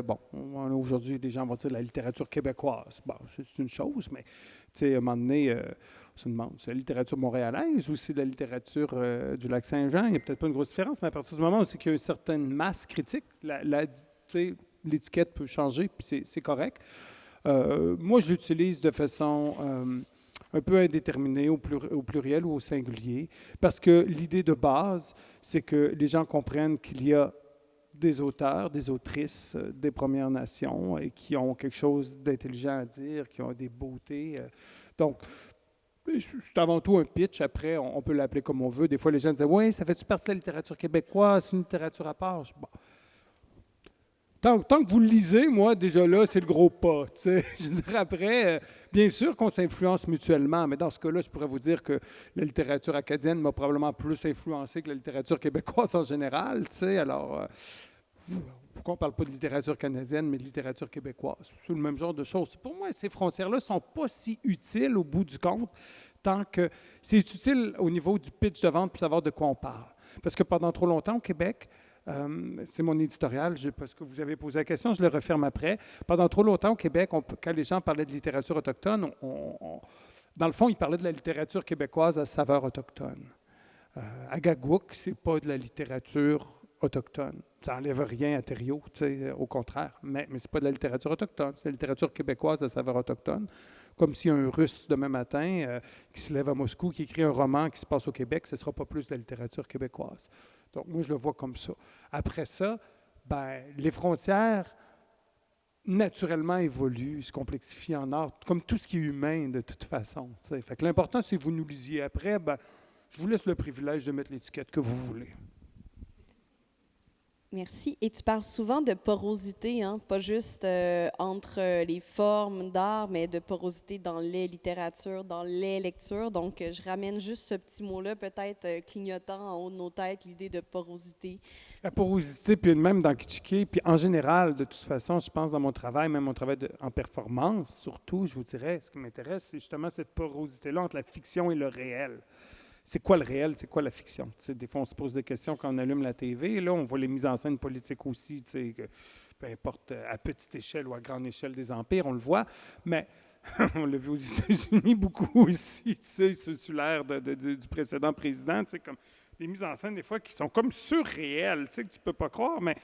Bon, aujourd'hui, les gens vont dire la littérature québécoise. Bon, c'est une chose, mais à un moment donné, on se demande, c'est la littérature montréalaise ou c'est la littérature du Lac-Saint-Jean? Il n'y a peut-être pas une grosse différence, mais à partir du moment où il y a une certaine masse critique, l'étiquette peut changer, puis c'est correct. Moi, je l'utilise de façon un peu indéterminé au pluriel ou au singulier, parce que l'idée de base, c'est que les gens comprennent qu'il y a des auteurs, des autrices des Premières Nations et qui ont quelque chose d'intelligent à dire, qui ont des beautés. Donc, c'est avant tout un pitch. Après, on peut l'appeler comme on veut. Des fois, les gens disent « Oui, ça fait-tu partie de la littérature québécoise? C'est une littérature à part? » Bon. Tant que vous le lisez, moi, déjà là, c'est le gros pas. T'sais. Je veux dire, après, bien sûr qu'on s'influence mutuellement, mais dans ce cas-là, je pourrais vous dire que la littérature acadienne m'a probablement plus influencé que la littérature québécoise en général. Alors, pourquoi on ne parle pas de littérature canadienne, mais de littérature québécoise? C'est le même genre de choses. Pour moi, ces frontières-là ne sont pas si utiles au bout du compte, tant que c'est utile au niveau du pitch de vente pour savoir de quoi on parle. Parce que pendant trop longtemps au Québec, c'est mon éditorial, parce que vous avez posé la question, je le referme après. Pendant trop longtemps au Québec, quand les gens parlaient de littérature autochtone, dans le fond, ils parlaient de la littérature québécoise à saveur autochtone. Agagouk, c'est pas de la littérature autochtone. Ça n'enlève rien à Thériault, au contraire. Mais ce n'est pas de la littérature autochtone, c'est la littérature québécoise à saveur autochtone. Comme si un Russe, demain matin, qui se lève à Moscou, qui écrit un roman qui se passe au Québec, ce ne sera pas plus de la littérature québécoise. Donc, moi, je le vois comme ça. Après ça, les frontières, naturellement, évoluent, se complexifient en art, comme tout ce qui est humain, de toute façon. Fait que l'important, c'est que vous nous lisiez après. Je vous laisse le privilège de mettre l'étiquette que vous voulez. Merci. Et tu parles souvent de porosité, hein? Pas juste entre les formes d'art, mais de porosité dans les littératures, dans les lectures. Donc, je ramène juste ce petit mot-là, peut-être clignotant en haut de nos têtes, l'idée de porosité. La porosité, puis même dans Kitschké, puis en général, de toute façon, je pense dans mon travail, même mon travail en performance, surtout, je vous dirais, ce qui m'intéresse, c'est justement cette porosité-là entre la fiction et le réel. C'est quoi le réel, c'est quoi la fiction? Des fois, on se pose des questions quand on allume la TV. Là, on voit les mises en scène politiques aussi, que, peu importe à petite échelle ou à grande échelle des empires, on le voit. Mais on l'a vu aux États-Unis beaucoup aussi, sous l'ère du précédent président, comme des mises en scène des fois qui sont comme surréelles, que tu ne peux pas croire, mais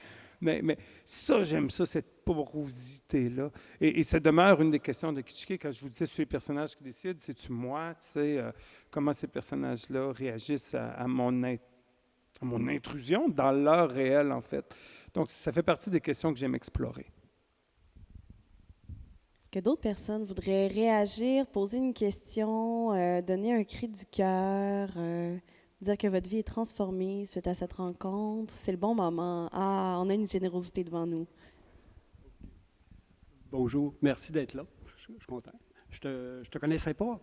ça, j'aime ça, cette porosité-là. Et ça demeure une des questions de Kitschké, quand je vous disais sur les personnages qui décident, c'est-tu moi, comment ces personnages-là réagissent à mon intrusion dans leur réel, en fait. Donc, ça fait partie des questions que j'aime explorer. Est-ce que d'autres personnes voudraient réagir, poser une question, donner un cri du cœur, dire que votre vie est transformée suite à cette rencontre? C'est le bon moment. Ah, on a une générosité devant nous. Bonjour, merci d'être là. Je suis content. Je te connaissais pas.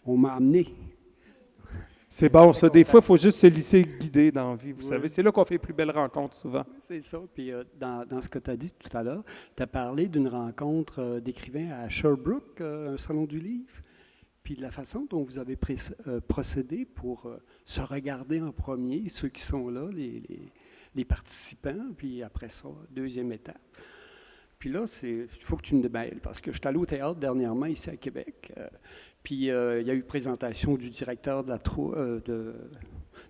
On m'a amené. C'est bon, ça. Des fois, il faut juste se laisser guider dans la vie, vous savez. C'est là qu'on fait les plus belles rencontres, souvent. C'est ça. Puis dans ce que tu as dit tout à l'heure, tu as parlé d'une rencontre d'écrivains à Sherbrooke, un salon du livre, puis de la façon dont vous avez procédé pour se regarder en premier, ceux qui sont là, les participants, puis après ça, deuxième étape. Puis là, il faut que tu me démêles, parce que je suis allé au théâtre dernièrement ici à Québec, puis il y a eu présentation du directeur de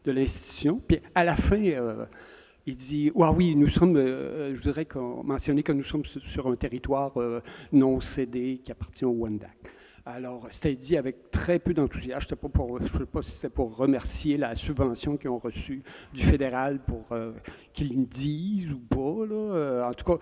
l'institution, puis à la fin, il dit « oui, nous sommes, je voudrais mentionner que nous sommes sur un territoire non cédé qui appartient au Wendat. » Alors, c'était dit avec très peu d'enthousiasme. Je ne sais pas si c'était pour remercier la subvention qu'ils ont reçue du fédéral pour qu'ils me disent ou pas. Là. En tout cas,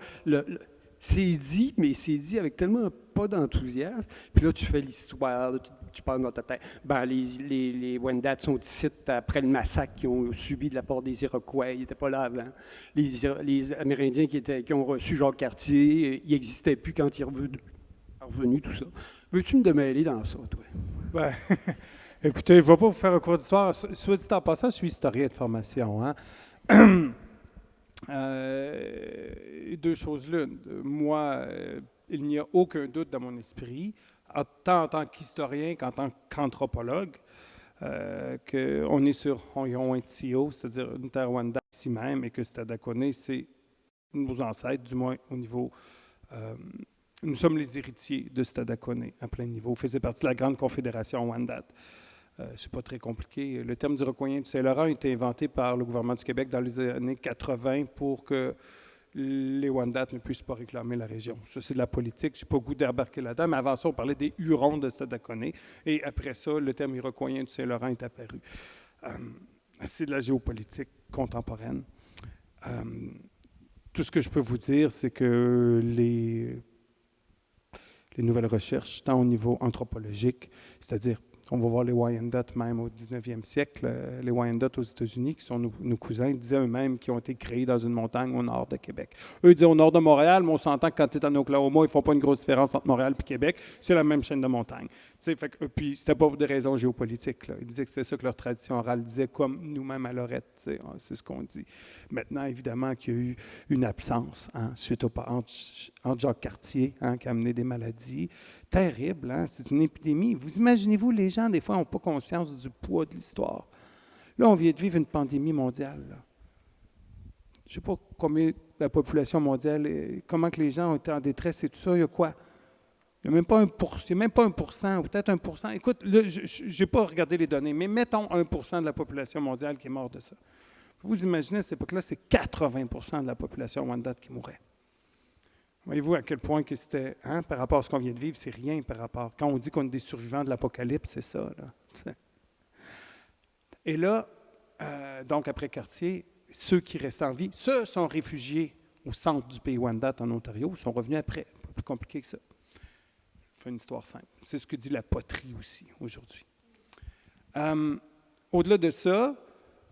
c'est dit, mais c'est dit avec tellement pas d'enthousiasme. Puis là, tu fais l'histoire, là, tu parles dans ta tête. Les Wendat sont ici après le massacre qu'ils ont subi de la part des Iroquois. Ils n'étaient pas là avant. Les Amérindiens qui ont reçu Jacques Cartier, ils n'existaient plus quand ils sont revenus, tout ça. Veux-tu me démêler dans ça, toi? Écoutez, je ne vais pas vous faire un cours d'histoire. Soit dit en passant, je suis historien de formation. Hein? Deux choses l'une. Moi, il n'y a aucun doute dans mon esprit, tant en tant qu'historien qu'en tant qu'anthropologue, qu'on est sur Honyon-Intio, c'est-à-dire une terre Wendat ici même, et que Stadacone, c'est nos ancêtres, du moins au niveau... nous sommes les héritiers de Stadacone à plein niveau. Vous faisiez partie de la grande confédération Wendat. C'est pas très compliqué. Le terme d'Iroquoien du Saint-Laurent a été inventé par le gouvernement du Québec dans les années 80 pour que les Wendat ne puissent pas réclamer la région. Ça, c'est de la politique. Je n'ai pas le goût d'embarquer là-dedans, mais avant ça, on parlait des Hurons de Stadacone. Et après ça, le terme Iroquoien du Saint-Laurent est apparu. C'est de la géopolitique contemporaine. Tout ce que je peux vous dire, c'est que les nouvelles recherches, tant au niveau anthropologique, c'est-à-dire On va voir les Wyandotte même au 19e siècle. Les Wyandotte aux États-Unis, qui sont nos cousins, disaient eux-mêmes qu'ils ont été créés dans une montagne au nord de Québec. Eux disaient au nord de Montréal, mais on s'entend que quand tu es en Oklahoma, ils ne font pas une grosse différence entre Montréal et Québec. C'est la même chaîne de montagnes. Puis c'était pas pour des raisons géopolitiques. Là. Ils disaient que c'était ça que leur tradition orale disait, comme nous-mêmes à Lorette. C'est ce qu'on dit. Maintenant, évidemment, qu'il y a eu une absence suite entre Jacques Cartier, qui a amené des maladies. Terrible, c'est une épidémie. Vous imaginez-vous, les gens, des fois, n'ont pas conscience du poids de l'histoire. Là, on vient de vivre une pandémie mondiale. Là. Je ne sais pas combien la population mondiale, comment que les gens ont été en détresse et tout ça. Il y a quoi? Il n'y a même pas 1%, ou peut-être 1%. Écoute, je n'ai pas regardé les données, mais mettons 1% de la population mondiale qui est morte de ça. Vous imaginez, à cette époque-là, c'est 80% de la population Wyandotte qui mourait. Voyez-vous à quel point que c'était, par rapport à ce qu'on vient de vivre, c'est rien par rapport. Quand on dit qu'on est des survivants de l'Apocalypse, c'est ça. Là, et là, donc après Cartier, ceux qui restaient en vie, ceux sont réfugiés au centre du pays Wyandotte en Ontario, sont revenus après. Pas plus compliqué que ça. Je fais une histoire simple. C'est ce que dit la poterie aussi aujourd'hui. Au-delà de ça,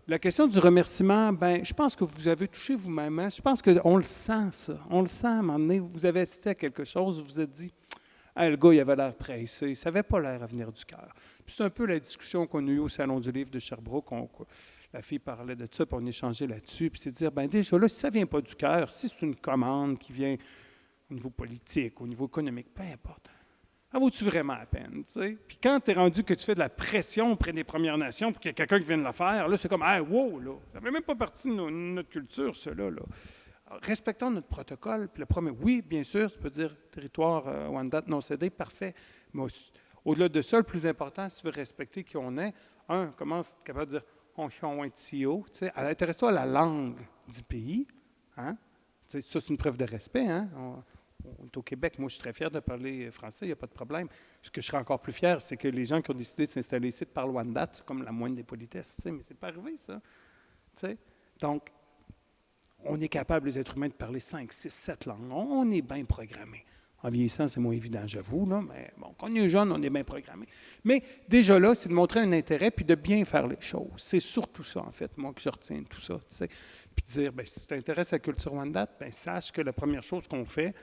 la question du remerciement, je pense que vous avez touché vous-même. Je pense qu'on le sent, ça. On le sent à un moment donné. Vous avez assisté à quelque chose, vous vous êtes dit, le gars, il avait l'air pressé. Ça n'avait pas l'air à venir du cœur. C'est un peu la discussion qu'on a eue au Salon du livre de Sherbrooke. La fille parlait de ça, puis on échangeait là-dessus. Puis c'est de dire, déjà là, si ça ne vient pas du cœur, si c'est une commande qui vient au niveau politique, au niveau économique, peu importe. Ça vaut-tu vraiment la peine? T'sais? Puis quand tu es rendu que tu fais de la pression auprès des Premières Nations pour qu'il y ait quelqu'un qui vienne le faire, là, c'est comme, wow, là, ça ne fait même pas partie de notre culture, cela. Là. Alors, respectons notre protocole. Puis le premier, oui, bien sûr, tu peux dire territoire Wyandotte non cédé, parfait. Mais au-delà de ça, le plus important, si tu veux respecter qui on est, commence à être capable de dire, on est CEO. Intéresse-toi à la langue du pays. Ça, c'est une preuve de respect. On est au Québec, moi je suis très fier de parler français, il n'y a pas de problème. Ce que je serais encore plus fier, c'est que les gens qui ont décidé de s'installer ici parlent Wendat, c'est comme la moindre des politesses, mais c'est pas arrivé ça. Donc, on est capable, les êtres humains, de parler 5, 6, 7 langues. On est bien programmés. En vieillissant, c'est moins évident, j'avoue, là, mais bon, quand on est jeune, on est bien programmé. Mais déjà là, c'est de montrer un intérêt puis de bien faire les choses. C'est surtout ça, en fait, moi, que je retiens de tout ça. Puis de dire, si tu t'intéresses à la culture Wendat, sache que la première chose qu'on fait,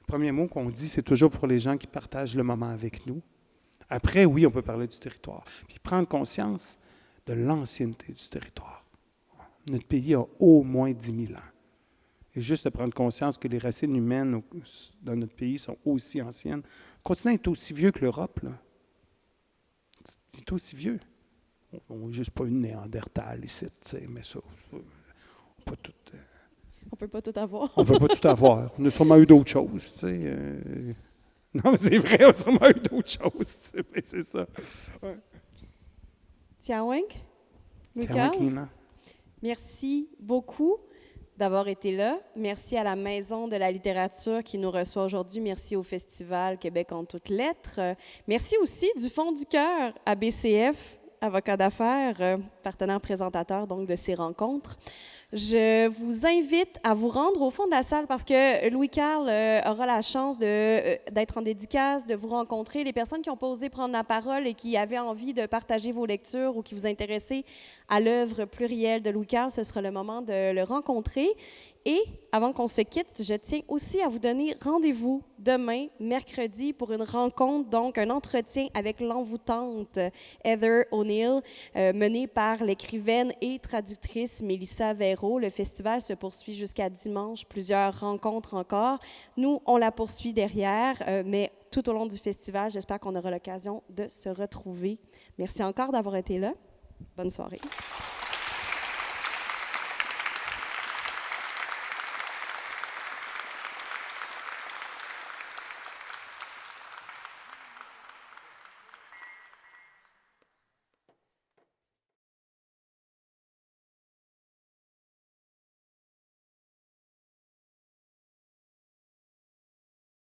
le premier mot qu'on dit, c'est toujours pour les gens qui partagent le moment avec nous. Après, oui, on peut parler du territoire. Puis prendre conscience de l'ancienneté du territoire. Notre pays a au moins 10 000 ans. Et juste de prendre conscience que les racines humaines dans notre pays sont aussi anciennes. Le continent est aussi vieux que l'Europe, là. C'est aussi vieux. On n'est juste pas une Néandertal ici, mais ça, on peut tout... On ne peut pas tout avoir. On ne peut pas tout avoir. On a sûrement eu d'autres choses. Non, mais c'est vrai, on a sûrement eu d'autres choses. Mais c'est ça. Ouais. Tiaweng, Louis-Carl, merci beaucoup d'avoir été là. Merci à la Maison de la littérature qui nous reçoit aujourd'hui. Merci au Festival Québec en toutes lettres. Merci aussi du fond du cœur à BCF, avocat d'affaires, partenaire présentateur donc de ces rencontres. Je vous invite à vous rendre au fond de la salle parce que Louis-Carl aura la chance d'être en dédicace, de vous rencontrer. Les personnes qui ont pas osé prendre la parole et qui avaient envie de partager vos lectures ou qui vous intéressaient à l'œuvre plurielle de Louis-Carl, ce sera le moment de le rencontrer. Et avant qu'on se quitte, je tiens aussi à vous donner rendez-vous demain, mercredi, pour une rencontre, donc un entretien avec l'envoûtante Heather O'Neill, menée par l'écrivaine et traductrice Mélissa Véro. Le festival se poursuit jusqu'à dimanche, plusieurs rencontres encore. Nous, on la poursuit derrière, mais tout au long du festival, j'espère qu'on aura l'occasion de se retrouver. Merci encore d'avoir été là. Bonne soirée.